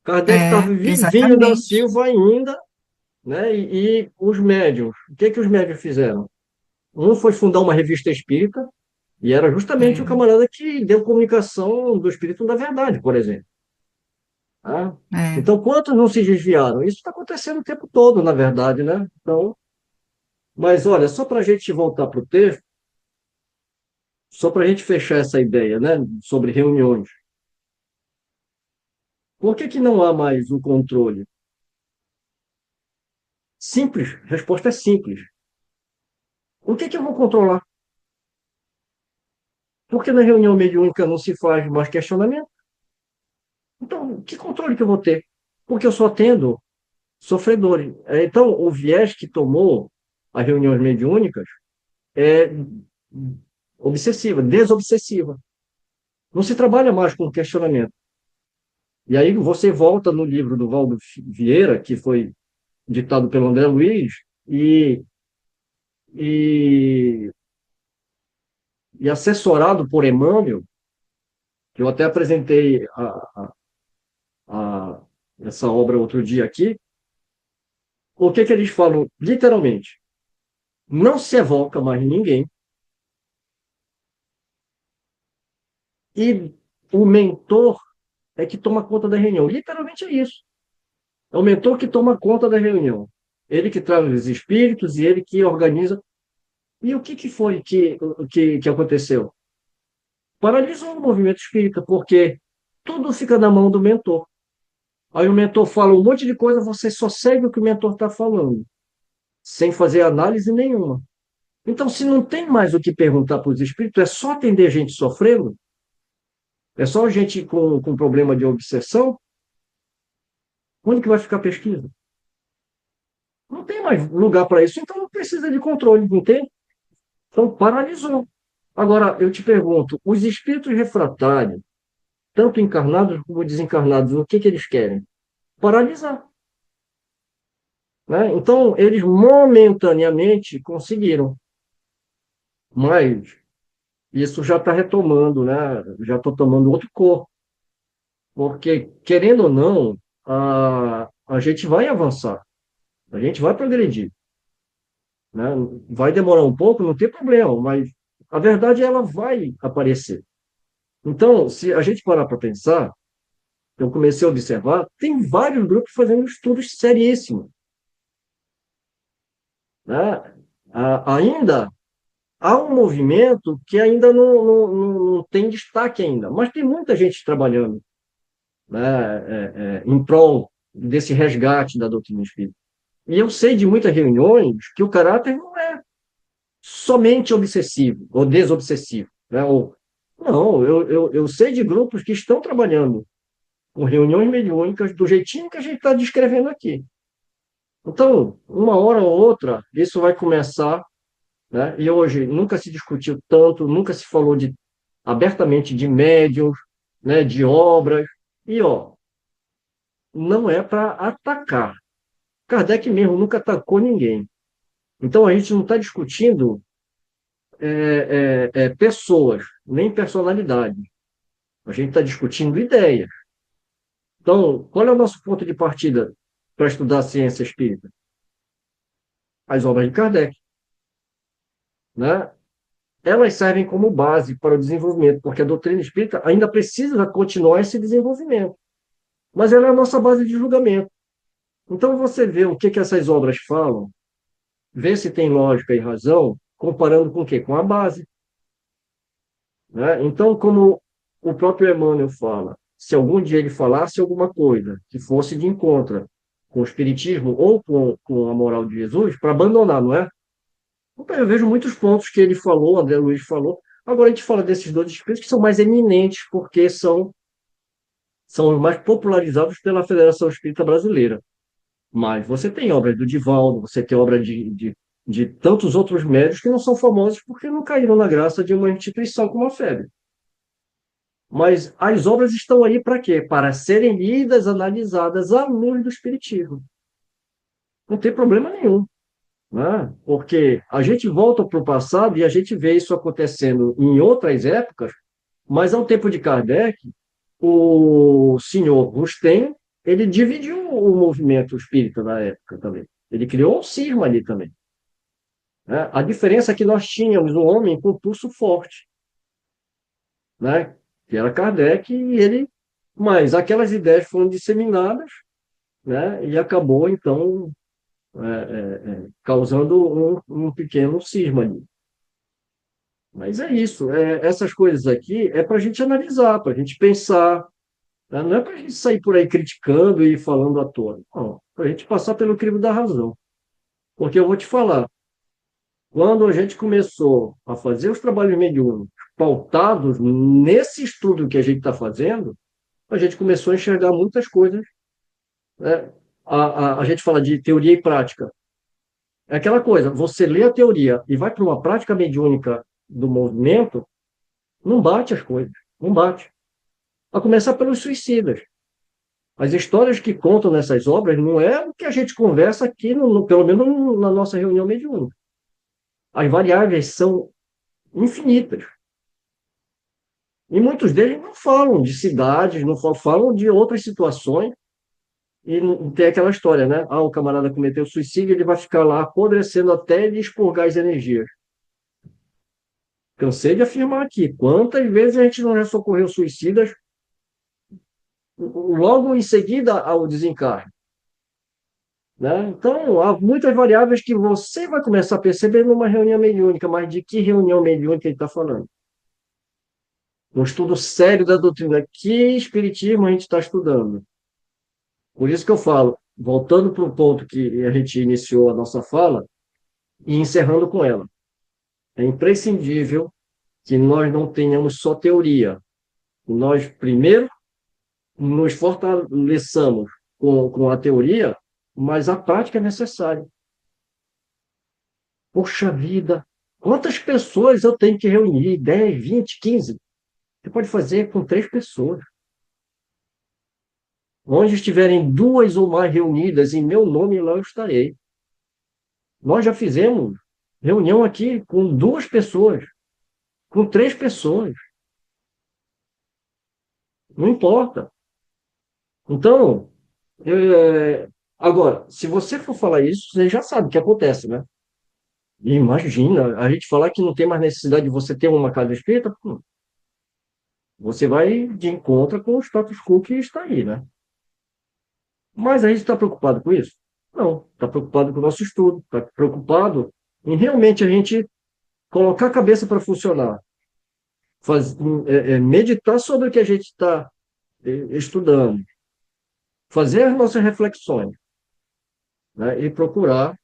Kardec estava É, vivinho da exatamente. Silva ainda, né? E os médiuns, o que que os médiuns fizeram? Um foi fundar uma revista espírita, e era justamente o É, camarada que deu comunicação do Espírito da Verdade, por exemplo. Tá? é. Então, quantos não se desviaram? Isso está acontecendo o tempo todo, na verdade, né? Então, mas olha, só para a gente voltar para o texto, só para a gente fechar essa ideia, né, sobre reuniões. Por que que não há mais o controle? Simples, a resposta é simples. O que que eu vou controlar? Por que na reunião mediúnica não se faz mais questionamento? Então, que controle que eu vou ter? Porque eu só atendo sofredores. Então, o viés que tomou as reuniões mediúnicas é obsessiva, desobsessiva. Não se trabalha mais com questionamento. E aí você volta no livro do Valdo Vieira, que foi ditado pelo André Luiz, e, e assessorado por Emmanuel, que eu até apresentei a essa obra outro dia aqui. O que que eles falam? Literalmente, não se evoca mais ninguém e o mentor é que toma conta da reunião. Literalmente é isso. É o mentor que toma conta da reunião. Ele que traz os espíritos e ele que organiza. E o que, que foi que aconteceu? Paralisou o movimento espírita, porque tudo fica na mão do mentor. Aí o mentor fala um monte de coisa, você só segue o que o mentor está falando, sem fazer análise nenhuma. Então, se não tem mais o que perguntar para os espíritos, é só atender gente sofrendo, é só gente com problema de obsessão, onde que vai ficar a pesquisa? Não tem mais lugar para isso, então não precisa de controle, não tem? Então, paralisou. Agora, eu te pergunto, os espíritos refratários, tanto encarnados como desencarnados, o que que eles querem? Paralisar. Né? Então, eles momentaneamente conseguiram, mas isso já está retomando, né? Já está tomando outro corpo, porque, querendo ou não, a gente vai avançar, a gente vai progredir. Né? Vai demorar um pouco, não tem problema, mas a verdade ela vai aparecer. Então, se a gente parar para pensar, eu comecei a observar, tem vários grupos fazendo estudos seríssimos. Né? Ainda há um movimento que ainda não tem destaque ainda, mas tem muita gente trabalhando, né, em prol desse resgate da doutrina espírita. E eu sei de muitas reuniões que o caráter não é somente obsessivo ou desobsessivo, né, Não, eu sei de grupos que estão trabalhando com reuniões mediúnicas do jeitinho que a gente está descrevendo aqui. Então, uma hora ou outra, isso vai começar, né? E hoje nunca se discutiu tanto, nunca se falou abertamente de médiums, né? De obras. E, ó, não é para atacar. Kardec mesmo nunca atacou ninguém. Então, a gente não está discutindo pessoas, nem personalidade. A gente está discutindo ideias. Então, qual é o nosso ponto de partida para estudar a ciência espírita? As obras de Kardec, né? Elas servem como base para o desenvolvimento, porque a doutrina espírita ainda precisa continuar esse desenvolvimento. Mas ela é a nossa base de julgamento. Então, você vê o que, que essas obras falam, vê se tem lógica e razão, comparando com o quê? Com a base. Né? Então, como o próprio Emmanuel fala, se algum dia ele falasse alguma coisa que fosse de encontro com o Espiritismo ou com a moral de Jesus, para abandonar, não é? Então, eu vejo muitos pontos que ele falou, André Luiz falou. Agora a gente fala desses dois espíritos que são mais eminentes, porque são os mais popularizados pela Federação Espírita Brasileira. Mas você tem obras do Divaldo, você tem obra de tantos outros médios que não são famosos porque não caíram na graça de uma instituição como a FEB. Mas as obras estão aí para quê? Para serem lidas, analisadas à luz do Espiritismo. Não tem problema nenhum. Né? Porque a gente volta para o passado e a gente vê isso acontecendo em outras épocas, mas ao tempo de Kardec, o senhor Rustem, ele dividiu o movimento espírita da época também. Ele criou um cisma ali também. Né? A diferença é que nós tínhamos um homem com pulso forte, né? Que era Kardec, e ele. Mas aquelas ideias foram disseminadas, né? E acabou, então, causando um pequeno cisma ali. Mas é isso, essas coisas aqui é para a gente analisar, para a gente pensar, né? Não é para a gente sair por aí criticando e falando à toa, não, para a gente passar pelo crivo da razão. Porque eu vou te falar, quando a gente começou a fazer os trabalhos mediúnicos pautados nesse estudo que a gente está fazendo, a gente começou a enxergar muitas coisas. Né? A gente fala de teoria e prática. É aquela coisa, você lê a teoria e vai para uma prática mediúnica do movimento, não bate as coisas, não bate. A começar pelos suicidas. As histórias que contam nessas obras não é o que a gente conversa aqui, pelo menos na nossa reunião mediúnica. As variáveis são infinitas. E muitos deles não falam de cidades, não falam de outras situações. E tem aquela história, né? Ah, o camarada cometeu suicídio, ele vai ficar lá apodrecendo até ele expurgar as energias. Cansei de afirmar aqui, quantas vezes a gente não já socorreu suicidas logo em seguida ao desencarne. Né? Então, há muitas variáveis que você vai começar a perceber numa reunião mediúnica, mas de que reunião mediúnica ele está falando? Um estudo sério da doutrina. Que espiritismo a gente está estudando? Por isso que eu falo, voltando para o ponto que a gente iniciou a nossa fala e encerrando com ela. É imprescindível que nós não tenhamos só teoria. Nós, primeiro, nos fortaleçamos com a teoria, mas a prática é necessária. Poxa vida, quantas pessoas eu tenho que reunir? 10, 20, 15? Você pode fazer com 3 pessoas. Onde estiverem 2 ou mais reunidas em meu nome, lá eu estarei. Nós já fizemos reunião aqui com 2 pessoas, com 3 pessoas. Não importa. Então, agora, se você for falar isso, você já sabe o que acontece, né? Imagina, a gente falar que não tem mais necessidade de você ter uma casa espírita, você vai de encontro com o status quo que está aí, né? Mas a gente está preocupado com isso? Não, está preocupado com o nosso estudo, está preocupado em realmente a gente colocar a cabeça para funcionar, faz, meditar sobre o que a gente está estudando, fazer as nossas reflexões, né? E procurar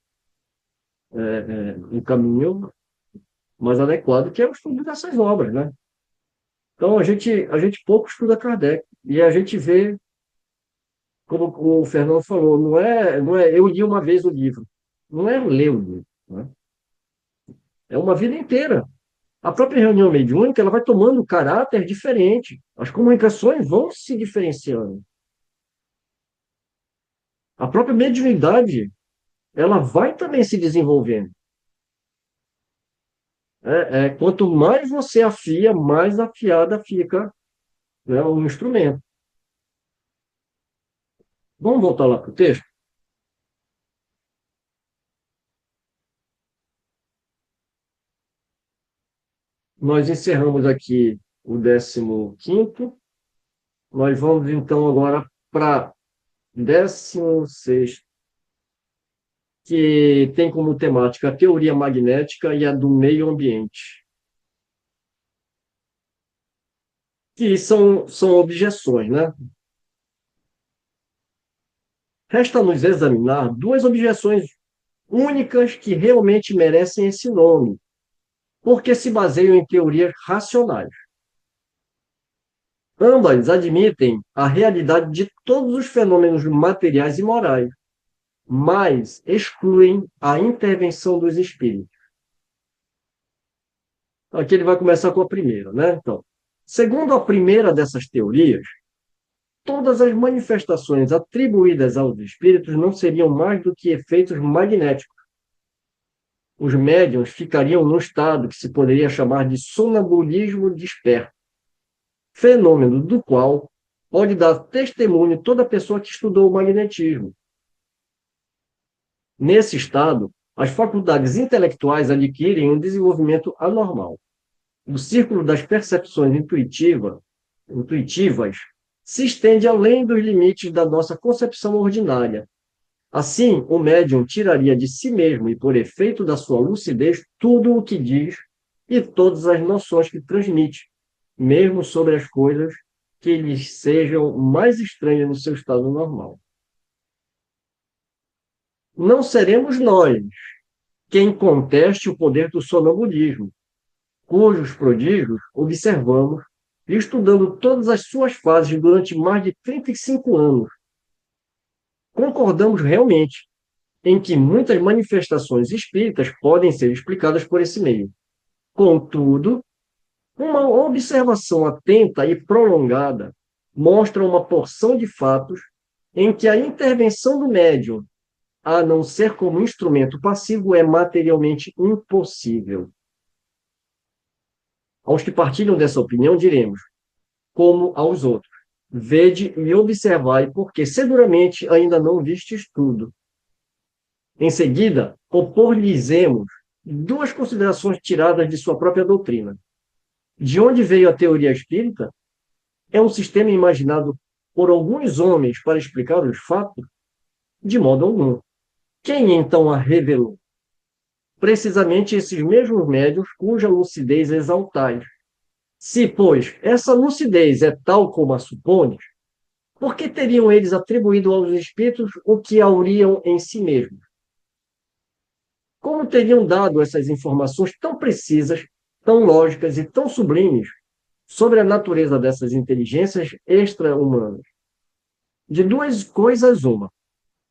um caminho mais adequado, que é o estudo dessas obras, né? Então, a gente pouco estuda Kardec. E a gente vê, como o Fernando falou, não é eu li uma vez o livro. Não é ler o livro, né? É uma vida inteira. A própria reunião mediúnica, ela vai tomando caráter diferente. As comunicações vão se diferenciando. A própria mediunidade, ela vai também se desenvolvendo. Quanto mais você afia, mais afiada fica, né, o instrumento. Vamos voltar lá para o texto? Nós encerramos aqui o 15º. Nós vamos, então, agora para 16º, que tem como temática a teoria magnética e a do meio ambiente, que são objeções, né? Resta-nos examinar duas objeções únicas que realmente merecem esse nome, porque se baseiam em teorias racionais. Ambas admitem a realidade de todos os fenômenos materiais e morais, mas excluem a intervenção dos espíritos. Aqui ele vai começar com a primeira, né? Então, segundo a primeira dessas teorias, todas as manifestações atribuídas aos espíritos não seriam mais do que efeitos magnéticos. Os médiuns ficariam num estado que se poderia chamar de sonambulismo desperto, fenômeno do qual pode dar testemunho toda pessoa que estudou o magnetismo. Nesse estado, as faculdades intelectuais adquirem um desenvolvimento anormal. O círculo das percepções intuitivas se estende além dos limites da nossa concepção ordinária. Assim, o médium tiraria de si mesmo e, por efeito da sua lucidez, tudo o que diz e todas as noções que transmite, mesmo sobre as coisas que lhes sejam mais estranhas no seu estado normal. Não seremos nós quem conteste o poder do sonambulismo, cujos prodígios observamos, estudando todas as suas fases durante mais de 35 anos. Concordamos realmente em que muitas manifestações espíritas podem ser explicadas por esse meio. Contudo, uma observação atenta e prolongada mostra uma porção de fatos em que a intervenção do médium, a não ser como instrumento passivo, é materialmente impossível. Aos que partilham dessa opinião, diremos, como aos outros: vede e observai, porque seguramente ainda não vistes tudo. Em seguida, opor-lhes-emos duas considerações tiradas de sua própria doutrina. De onde veio a teoria espírita? É um sistema imaginado por alguns homens para explicar os fatos? De modo algum. Quem então a revelou? Precisamente esses mesmos médiuns cuja lucidez exaltais. Se, pois, essa lucidez é tal como a supondes, por que teriam eles atribuído aos espíritos o que hauriam em si mesmos? Como teriam dado essas informações tão precisas, tão lógicas e tão sublimes sobre a natureza dessas inteligências extra-humanas? De duas coisas, uma: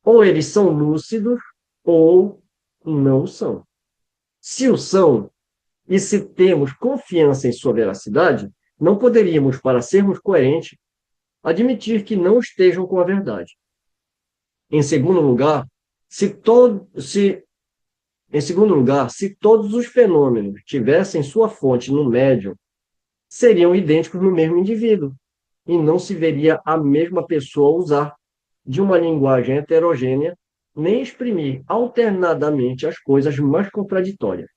ou eles são lúcidos, ou não são. Se o são, e se temos confiança em sua veracidade, não poderíamos, para sermos coerentes, admitir que não estejam com a verdade. Em segundo lugar, se todos os fenômenos tivessem sua fonte no médium, seriam idênticos no mesmo indivíduo, e não se veria a mesma pessoa usar de uma linguagem heterogênea, nem exprimir alternadamente as coisas mais contraditórias.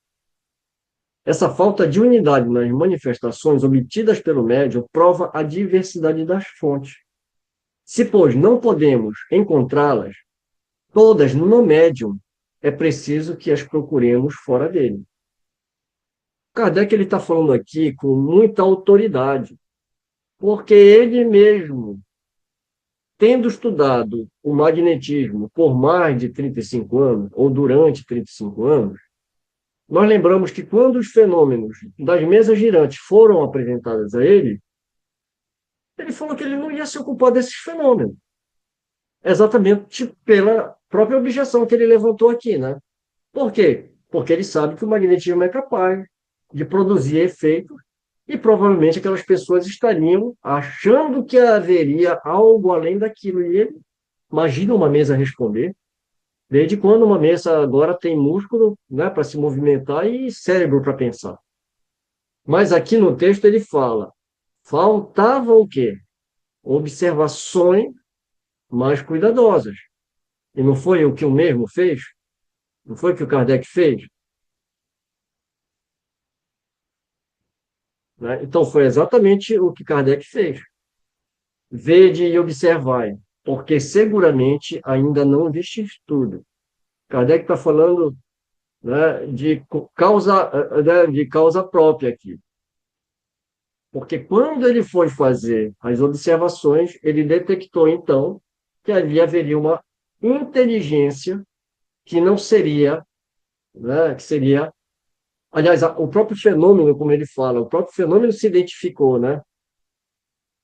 Essa falta de unidade nas manifestações obtidas pelo médium prova a diversidade das fontes. Se, pois, não podemos encontrá-las todas no médium, é preciso que as procuremos fora dele. Kardec está falando aqui com muita autoridade, porque ele mesmo, tendo estudado o magnetismo por mais de 35 anos, ou durante 35 anos, nós lembramos que quando os fenômenos das mesas girantes foram apresentados a ele falou que ele não ia se ocupar desses fenômenos. Exatamente pela própria objeção que ele levantou aqui, né? Por quê? Porque ele sabe que o magnetismo é capaz de produzir efeito e provavelmente aquelas pessoas estariam achando que haveria algo além daquilo. E ele, imagina uma mesa responder. Desde quando uma mesa agora tem músculo, né, para se movimentar e cérebro para pensar? Mas aqui no texto ele fala, faltava o quê? Observações mais cuidadosas. E não foi o que o mesmo fez? Não foi o que o Kardec fez? Né? Então, foi exatamente o que Kardec fez. Vede e observai, porque seguramente ainda não existe estudo. Kardec está falando, né, de causa própria aqui. Porque quando ele foi fazer as observações, ele detectou, então, que ali haveria uma inteligência que não seria, né, que seria. Aliás, o próprio fenômeno, como ele fala, o próprio fenômeno se identificou, né?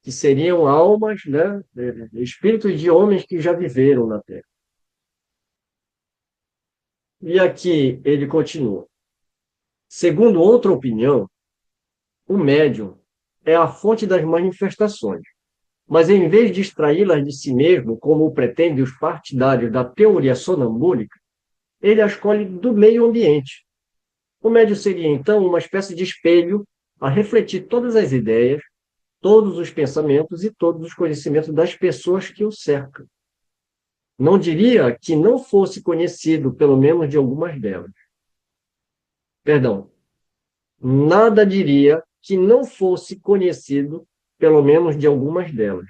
Que seriam almas, né? Espíritos de homens que já viveram na Terra. E aqui ele continua. Segundo outra opinião, o médium é a fonte das manifestações, mas em vez de extraí-las de si mesmo, como pretendem os partidários da teoria sonambúlica, ele as colhe do meio ambiente. O médium seria, então, uma espécie de espelho a refletir todas as ideias, todos os pensamentos e todos os conhecimentos das pessoas que o cercam. Não diria que não fosse conhecido, pelo menos de algumas delas. Perdão, nada diria que não fosse conhecido, pelo menos de algumas delas.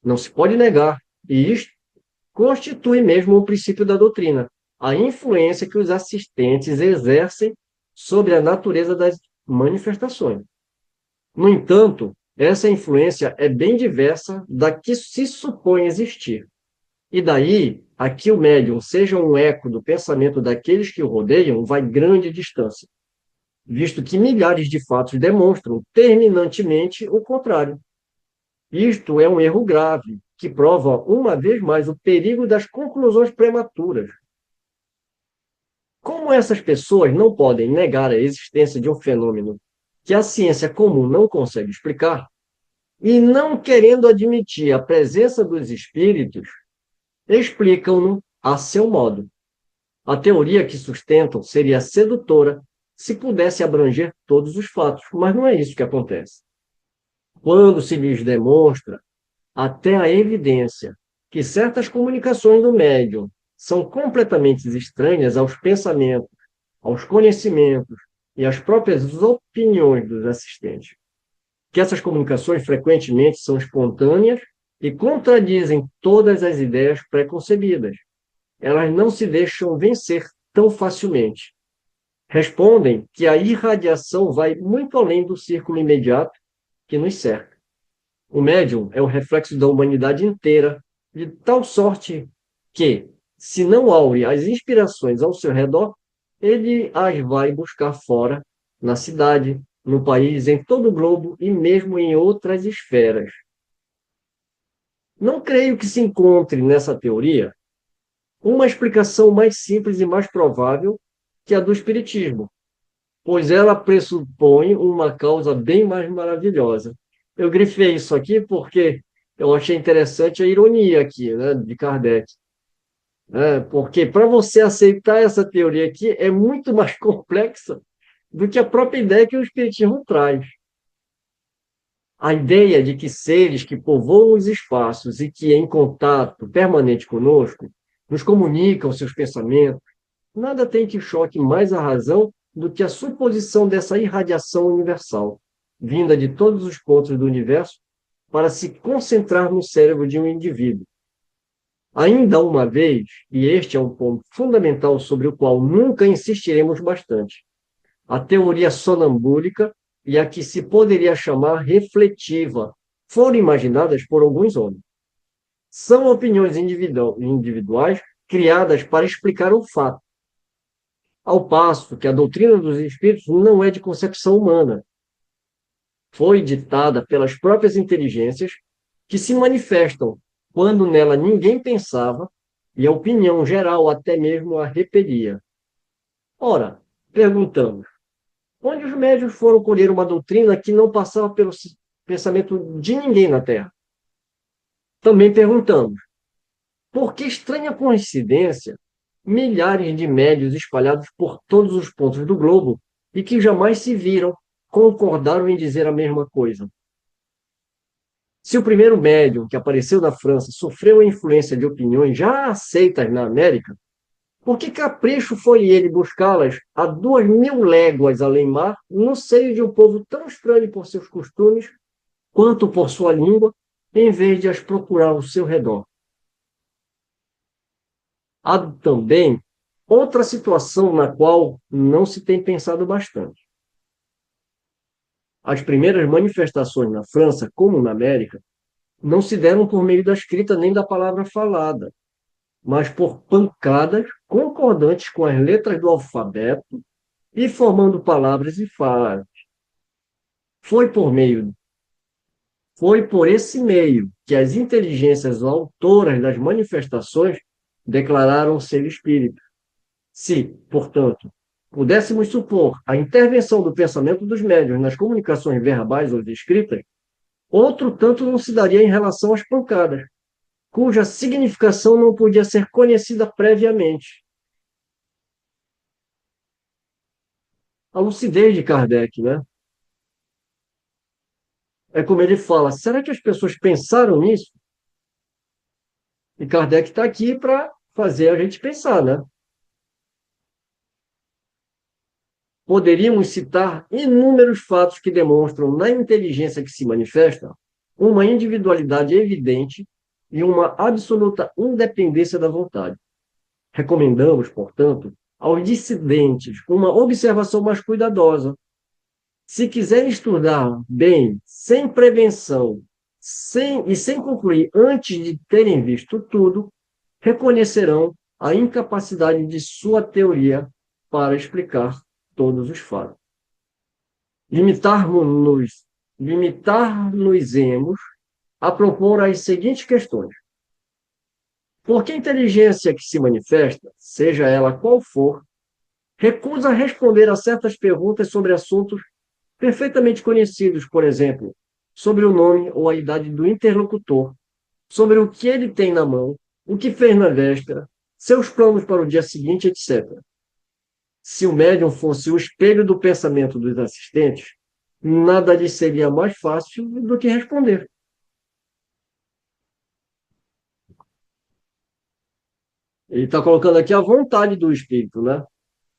Não se pode negar, e isto constitui mesmo o princípio da doutrina, a influência que os assistentes exercem sobre a natureza das manifestações. No entanto, essa influência é bem diversa da que se supõe existir. E daí, a que o médium seja um eco do pensamento daqueles que o rodeiam, vai grande distância, visto que milhares de fatos demonstram terminantemente o contrário. Isto é um erro grave, que prova uma vez mais o perigo das conclusões prematuras. Como essas pessoas não podem negar a existência de um fenômeno que a ciência comum não consegue explicar, e não querendo admitir a presença dos espíritos, explicam-no a seu modo. A teoria que sustentam seria sedutora se pudesse abranger todos os fatos, mas não é isso que acontece. Quando se lhes demonstra até a evidência que certas comunicações do médium são completamente estranhas aos pensamentos, aos conhecimentos e às próprias opiniões dos assistentes, que essas comunicações frequentemente são espontâneas e contradizem todas as ideias preconcebidas. Elas não se deixam vencer tão facilmente. Respondem que a irradiação vai muito além do círculo imediato que nos cerca. O médium é o reflexo da humanidade inteira, de tal sorte que, se não aure as inspirações ao seu redor, ele as vai buscar fora, na cidade, no país, em todo o globo e mesmo em outras esferas. Não creio que se encontre nessa teoria uma explicação mais simples e mais provável que a do Espiritismo, pois ela pressupõe uma causa bem mais maravilhosa. Eu grifei isso aqui porque eu achei interessante a ironia aqui, né, de Kardec. Porque para você aceitar essa teoria aqui é muito mais complexa do que a própria ideia que o Espiritismo traz. A ideia de que seres que povoam os espaços e que, em contato permanente conosco, nos comunicam seus pensamentos, nada tem que choque mais a razão do que a suposição dessa irradiação universal, vinda de todos os pontos do universo, para se concentrar no cérebro de um indivíduo. Ainda uma vez, e este é um ponto fundamental sobre o qual nunca insistiremos bastante, a teoria sonambúlica e a que se poderia chamar refletiva foram imaginadas por alguns homens. São opiniões individuais criadas para explicar o fato. Ao passo que a doutrina dos espíritos não é de concepção humana. Foi ditada pelas próprias inteligências que se manifestam quando nela ninguém pensava e a opinião geral até mesmo a repelia. Ora, perguntamos, onde os médios foram colher uma doutrina que não passava pelo pensamento de ninguém na Terra? Também perguntamos, por que estranha coincidência, milhares de médios espalhados por todos os pontos do globo e que jamais se viram concordaram em dizer a mesma coisa? Se o primeiro médium que apareceu na França sofreu a influência de opiniões já aceitas na América, por que capricho foi ele buscá-las a 2.000 léguas além-mar, no seio de um povo tão estranho por seus costumes quanto por sua língua, em vez de as procurar ao seu redor? Há também outra situação na qual não se tem pensado bastante. As primeiras manifestações na França, como na América, não se deram por meio da escrita nem da palavra falada, mas por pancadas concordantes com as letras do alfabeto e formando palavras e frases. Foi por esse meio que as inteligências autoras das manifestações declararam ser espíritos. Se, portanto, pudéssemos supor a intervenção do pensamento dos médiuns nas comunicações verbais ou escritas, outro tanto não se daria em relação às pancadas, cuja significação não podia ser conhecida previamente. A lucidez de Kardec, né? É como ele fala, será que as pessoas pensaram nisso? E Kardec está aqui para fazer a gente pensar, né? Poderíamos citar inúmeros fatos que demonstram na inteligência que se manifesta uma individualidade evidente e uma absoluta independência da vontade. Recomendamos, portanto, aos dissidentes uma observação mais cuidadosa. Se quiserem estudar bem, sem prevenção, sem concluir antes de terem visto tudo, reconhecerão a incapacidade de sua teoria para explicar todos os fatos. Limitar-nos-emos a propor as seguintes questões. Por que a inteligência que se manifesta, seja ela qual for, recusa responder a certas perguntas sobre assuntos perfeitamente conhecidos, por exemplo, sobre o nome ou a idade do interlocutor, sobre o que ele tem na mão, o que fez na véspera, seus planos para o dia seguinte, etc. Se o médium fosse o espelho do pensamento dos assistentes, nada lhe seria mais fácil do que responder. Ele está colocando aqui a vontade do espírito, né?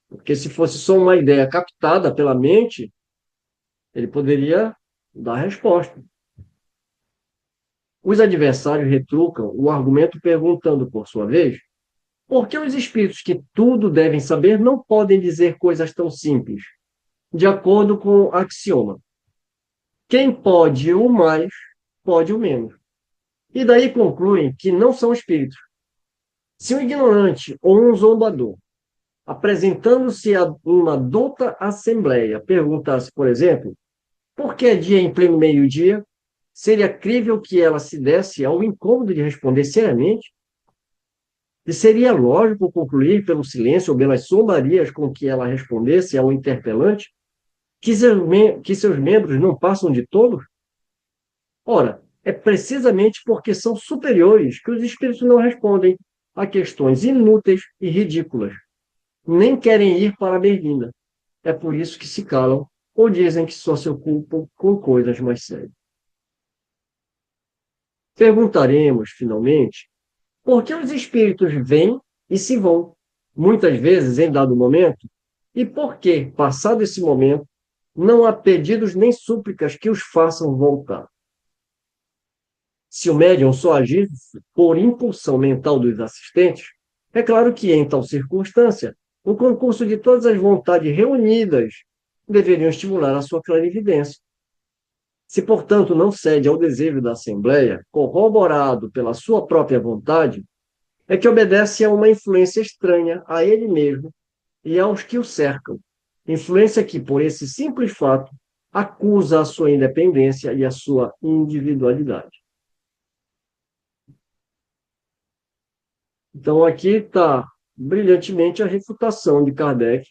Porque se fosse só uma ideia captada pela mente, ele poderia dar a resposta. Os adversários retrucam o argumento perguntando, por sua vez, por que os espíritos que tudo devem saber não podem dizer coisas tão simples, de acordo com o axioma? Quem pode o mais, pode o menos. E daí concluem que não são espíritos. Se um ignorante ou um zombador, apresentando-se a uma douta assembleia, perguntasse, por exemplo, por que é dia em pleno meio-dia, seria crível que ela se desse ao incômodo de responder seriamente? E seria lógico concluir pelo silêncio ou pelas zombarias com que ela respondesse ao interpelante que seus membros não passam de tolos? Ora, é precisamente porque são superiores que os espíritos não respondem a questões inúteis e ridículas. Nem querem ir para a berlina. É por isso que se calam ou dizem que só se ocupam com coisas mais sérias. Perguntaremos, finalmente, por que os espíritos vêm e se vão, muitas vezes em dado momento, e por que, passado esse momento, não há pedidos nem súplicas que os façam voltar. Se o médium só agir por impulsão mental dos assistentes, é claro que, em tal circunstância, o concurso de todas as vontades reunidas deveriam estimular a sua clarividência. Se, portanto, não cede ao desejo da Assembleia, corroborado pela sua própria vontade, é que obedece a uma influência estranha a ele mesmo e aos que o cercam. Influência que, por esse simples fato, acusa a sua independência e a sua individualidade. Então, aqui está brilhantemente a refutação de Kardec,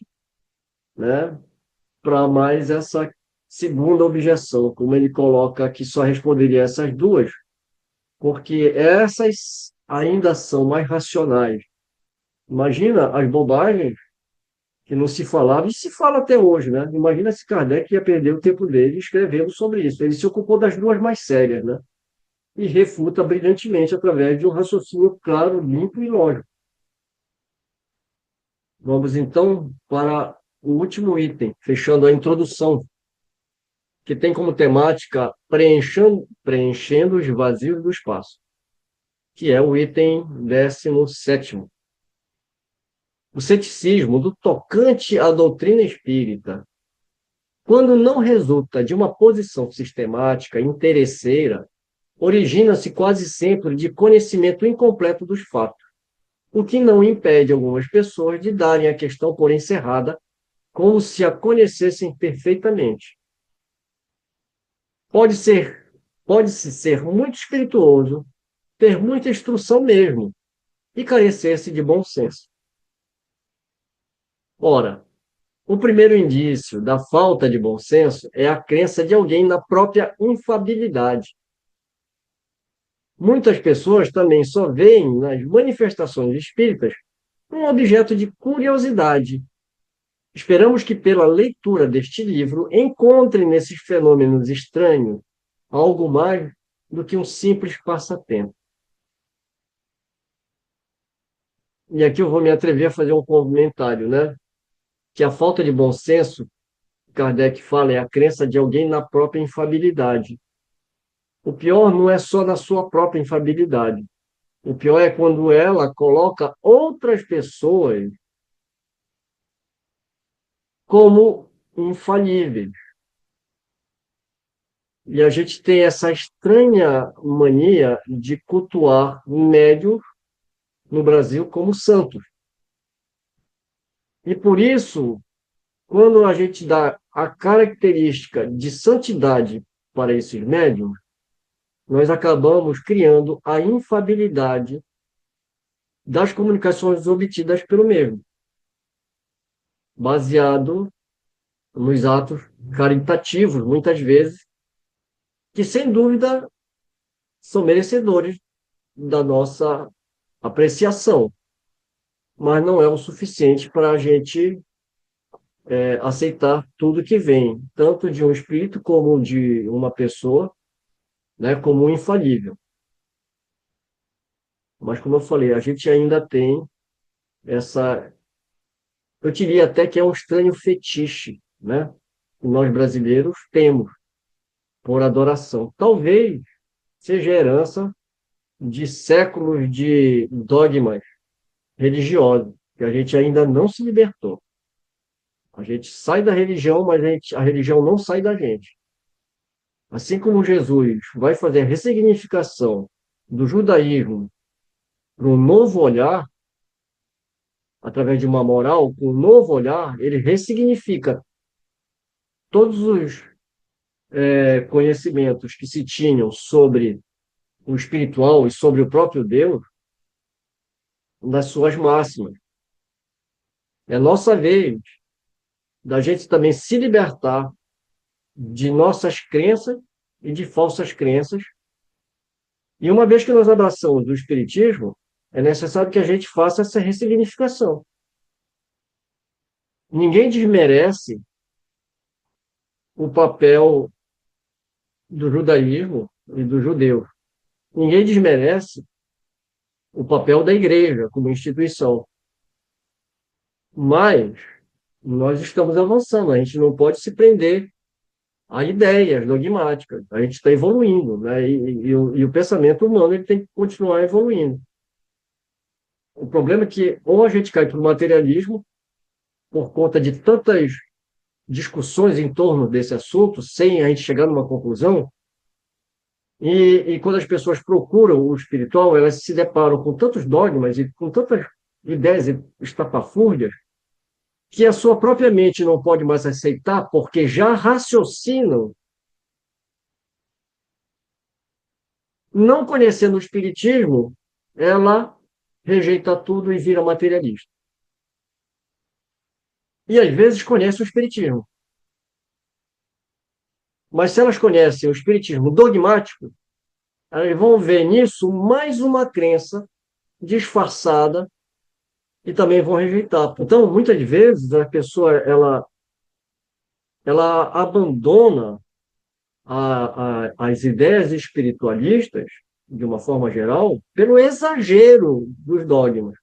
né, para mais essa segunda objeção, como ele coloca que só responderia essas duas, porque essas ainda são mais racionais. Imagina as bobagens que não se falava e se fala até hoje, né? Imagina se Kardec ia perder o tempo dele escrevendo sobre isso. Ele se ocupou das duas mais sérias, né? E refuta brilhantemente através de um raciocínio claro, limpo e lógico. Vamos então para o último item, fechando a introdução, que tem como temática preenchendo os vazios do espaço, que é o item 17º. O ceticismo do tocante à doutrina espírita, quando não resulta de uma posição sistemática, interesseira, origina-se quase sempre de conhecimento incompleto dos fatos, o que não impede algumas pessoas de darem a questão por encerrada, como se a conhecessem perfeitamente. Pode-se ser muito espirituoso, ter muita instrução mesmo, e carecer-se de bom senso. Ora, o primeiro indício da falta de bom senso é a crença de alguém na própria infabilidade. Muitas pessoas também só veem nas manifestações espíritas um objeto de curiosidade. Esperamos que, pela leitura deste livro, encontrem nesses fenômenos estranhos algo mais do que um simples passatempo. E aqui eu vou me atrever a fazer um comentário, né? Que a falta de bom senso, Kardec fala, é a crença de alguém na própria infabilidade. O pior não é só na sua própria infabilidade. O pior é quando ela coloca outras pessoas como infalíveis. E a gente tem essa estranha mania de cultuar médios no Brasil como santos. E por isso, quando a gente dá a característica de santidade para esses médiums, nós acabamos criando a infabilidade das comunicações obtidas pelo mesmo, baseado nos atos caritativos, muitas vezes, que, sem dúvida, são merecedores da nossa apreciação, mas não é o suficiente para a gente aceitar tudo que vem, tanto de um espírito como de uma pessoa, né, como infalível. Mas, como eu falei, a gente ainda tem essa... Eu diria até que é um estranho fetiche, né, que nós brasileiros temos por adoração. Talvez seja herança de séculos de dogmas religiosos, que a gente ainda não se libertou. A gente sai da religião, mas a religião não sai da gente. Assim como Jesus vai fazer a ressignificação do judaísmo para um novo olhar, através de uma moral, com um novo olhar, ele ressignifica todos os conhecimentos que se tinham sobre o espiritual e sobre o próprio Deus nas suas máximas. É nossa vez da gente também se libertar de nossas crenças e de falsas crenças. E uma vez que nós abraçamos o Espiritismo, é necessário que a gente faça essa ressignificação. Ninguém desmerece o papel do judaísmo e do judeu. Ninguém desmerece o papel da igreja como instituição. Mas nós estamos avançando, a gente não pode se prender a ideias dogmáticas, a gente está evoluindo, né? E o pensamento humano ele tem que continuar evoluindo. O problema é que ou a gente cai para o materialismo, por conta de tantas discussões em torno desse assunto, sem a gente chegar numa conclusão, e quando as pessoas procuram o espiritual, elas se deparam com tantos dogmas e com tantas ideias estapafúrdias, que a sua própria mente não pode mais aceitar porque já raciocinam, não conhecendo o espiritismo, ela rejeita tudo e vira materialista. E às vezes conhece o espiritismo. Mas se elas conhecem o espiritismo dogmático, elas vão ver nisso mais uma crença disfarçada e também vão rejeitar. Então, muitas vezes a pessoa ela abandona as ideias espiritualistas de uma forma geral pelo exagero dos dogmas.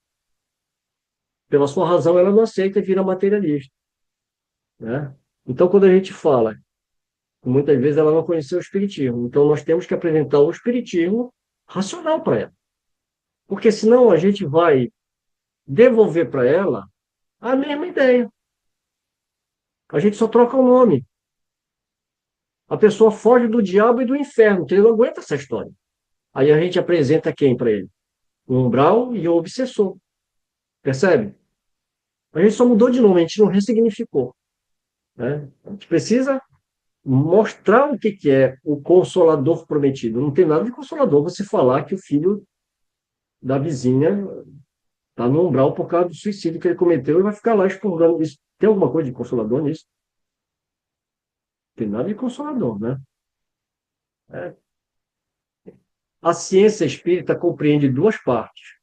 Pela sua razão, ela não aceita e vira materialista, né? Então, quando a gente fala, muitas vezes ela não conheceu o espiritismo, então nós temos que apresentar o espiritismo racional para ela, porque senão a gente vai devolver para ela a mesma ideia. A gente só troca o nome. A pessoa foge do diabo e do inferno, que ele não aguenta essa história. Aí a gente apresenta quem para ele? O umbral e o obsessor. Percebe? A gente só mudou de nome, a gente não ressignificou, né? A gente precisa mostrar o que é o consolador prometido. Não tem nada de consolador você falar que o filho da vizinha está no umbral por causa do suicídio que ele cometeu e vai ficar lá expurgando isso. Tem alguma coisa de consolador nisso? Não tem nada de consolador, né? É. A ciência espírita compreende duas partes.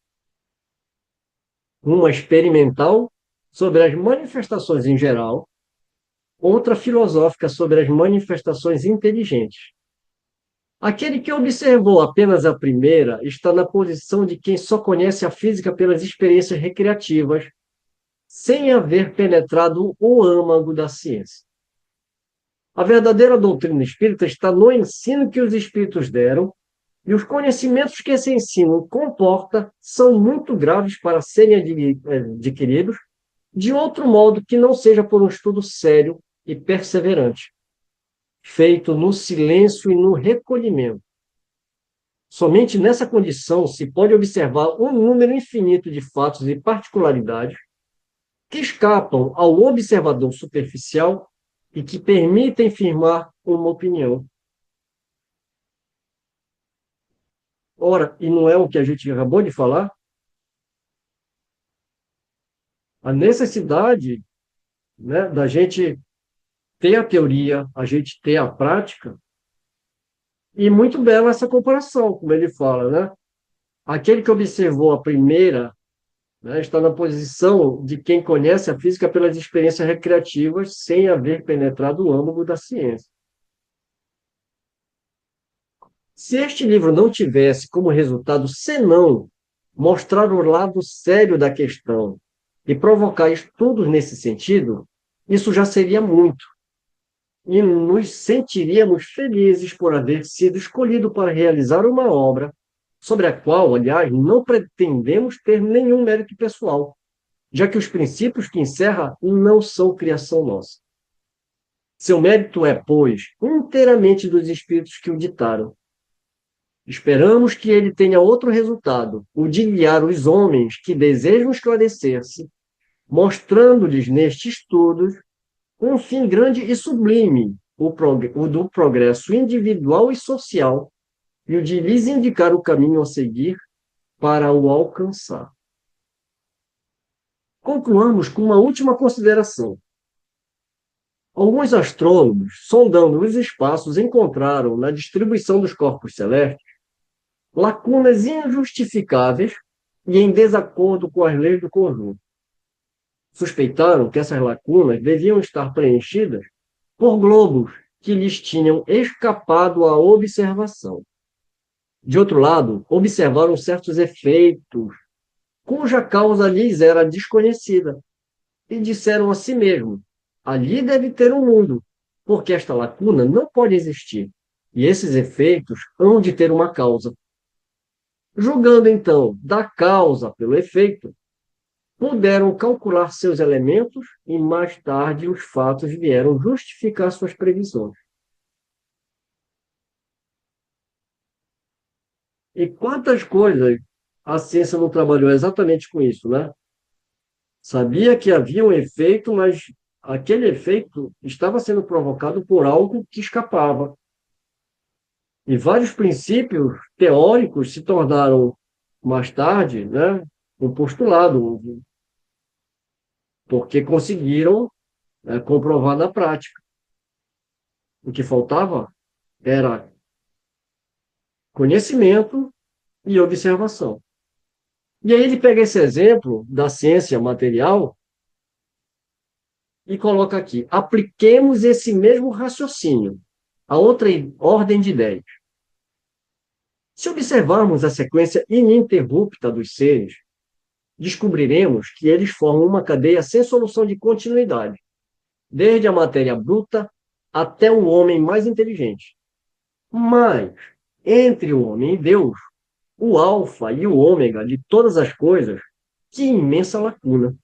Uma experimental, sobre as manifestações em geral, outra filosófica sobre as manifestações inteligentes. Aquele que observou apenas a primeira está na posição de quem só conhece a física pelas experiências recreativas, sem haver penetrado o âmago da ciência. A verdadeira doutrina espírita está no ensino que os espíritos deram, e os conhecimentos que esse ensino comporta são muito graves para serem adquiridos de outro modo que não seja por um estudo sério e perseverante, feito no silêncio e no recolhimento. Somente nessa condição se pode observar um número infinito de fatos e particularidades que escapam ao observador superficial e que permitem firmar uma opinião. Ora, e não é o que a gente acabou de falar? A necessidade, né, da gente ter a teoria, a gente ter a prática, e muito bela essa comparação, como ele fala, né? Aquele que observou a primeira, né, está na posição de quem conhece a física pelas experiências recreativas, sem haver penetrado o âmago da ciência. Se este livro não tivesse como resultado senão mostrar o lado sério da questão e provocar estudos nesse sentido, isso já seria muito. E nos sentiríamos felizes por haver sido escolhido para realizar uma obra sobre a qual, aliás, não pretendemos ter nenhum mérito pessoal, já que os princípios que encerra não são criação nossa. Seu mérito é, pois, inteiramente dos espíritos que o ditaram. Esperamos que ele tenha outro resultado, o de guiar os homens que desejam esclarecer-se, mostrando-lhes nestes estudos um fim grande e sublime, o do progresso individual e social, e o de lhes indicar o caminho a seguir para o alcançar. Concluamos com uma última consideração. Alguns astrônomos, sondando os espaços, encontraram na distribuição dos corpos celestes lacunas injustificáveis e em desacordo com as leis do conjunto. Suspeitaram que essas lacunas deviam estar preenchidas por globos que lhes tinham escapado à observação. De outro lado, observaram certos efeitos cuja causa lhes era desconhecida e disseram a si mesmos: ali deve ter um mundo, porque esta lacuna não pode existir, e esses efeitos hão de ter uma causa. Julgando, então, da causa pelo efeito, puderam calcular seus elementos e, mais tarde, os fatos vieram justificar suas previsões. E quantas coisas a ciência não trabalhou exatamente com isso, né? Sabia que havia um efeito, mas aquele efeito estava sendo provocado por algo que escapava. E vários princípios teóricos se tornaram, mais tarde, né, um postulado, porque conseguiram, comprovar na prática. O que faltava era conhecimento e observação. E aí ele pega esse exemplo da ciência material e coloca aqui: apliquemos esse mesmo raciocínio a outra ordem de ideias. Se observarmos a sequência ininterrupta dos seres, descobriremos que eles formam uma cadeia sem solução de continuidade, desde a matéria bruta até o homem mais inteligente. Mas, entre o homem e Deus, o alfa e o ômega de todas as coisas, que imensa lacuna.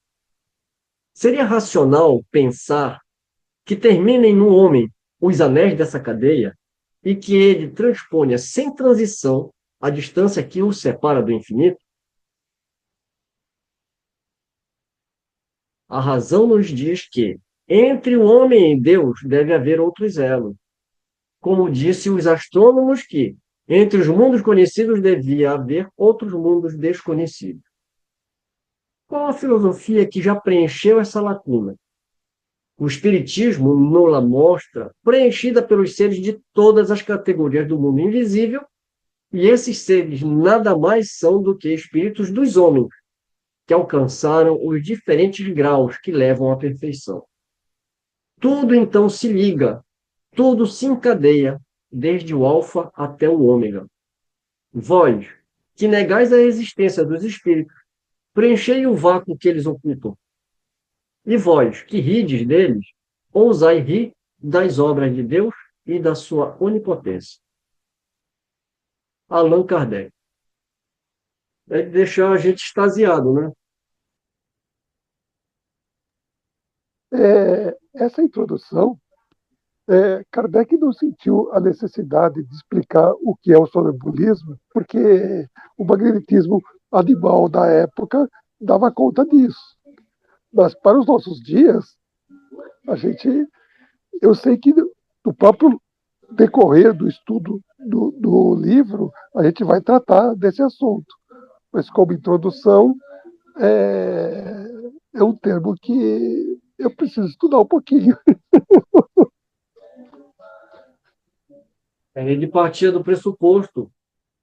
Seria racional pensar que terminem no homem os anéis dessa cadeia e que ele transponha sem transição a distância que o separa do infinito? A razão nos diz que entre o homem e Deus deve haver outros elos. Como disse os astrônomos que entre os mundos conhecidos devia haver outros mundos desconhecidos. Qual a filosofia que já preencheu essa lacuna? O Espiritismo nos mostra preenchida pelos seres de todas as categorias do mundo invisível, e esses seres nada mais são do que espíritos dos homens, que alcançaram os diferentes graus que levam à perfeição. Tudo então se liga, tudo se encadeia, desde o alfa até o ômega. Vós, que negais a existência dos espíritos, preenchei o vácuo que eles ocupam. E vós, que rides deles, ousai rir das obras de Deus e da sua onipotência. Allan Kardec. É deixar a gente extasiado, né? Essa introdução, Kardec não sentiu a necessidade de explicar o que é o sonambulismo, porque o magnetismo animal da época dava conta disso. Mas para os nossos dias, eu sei que no próprio decorrer do estudo do livro, a gente vai tratar desse assunto. Mas como introdução, é um termo que eu preciso estudar um pouquinho. Ele partia do pressuposto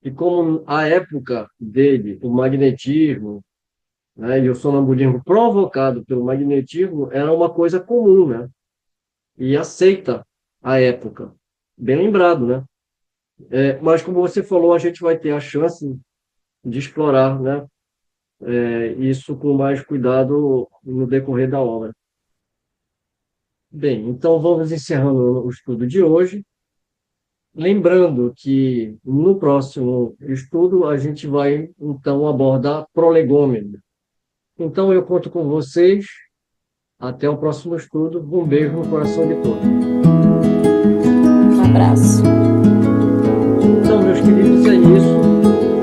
que, como a época dele, o magnetismo, né, e o sonambulismo provocado pelo magnetismo era uma coisa comum, né? E aceita à época. Bem lembrado, né? Mas, como você falou, a gente vai ter a chance de explorar, né, isso com mais cuidado no decorrer da obra. Bem, então vamos encerrando o estudo de hoje. Lembrando que no próximo estudo a gente vai, então, abordar prolegômenos. Então, eu conto com vocês. Até o próximo estudo. Um beijo no coração de todos. Um abraço. Então, meus queridos, é isso.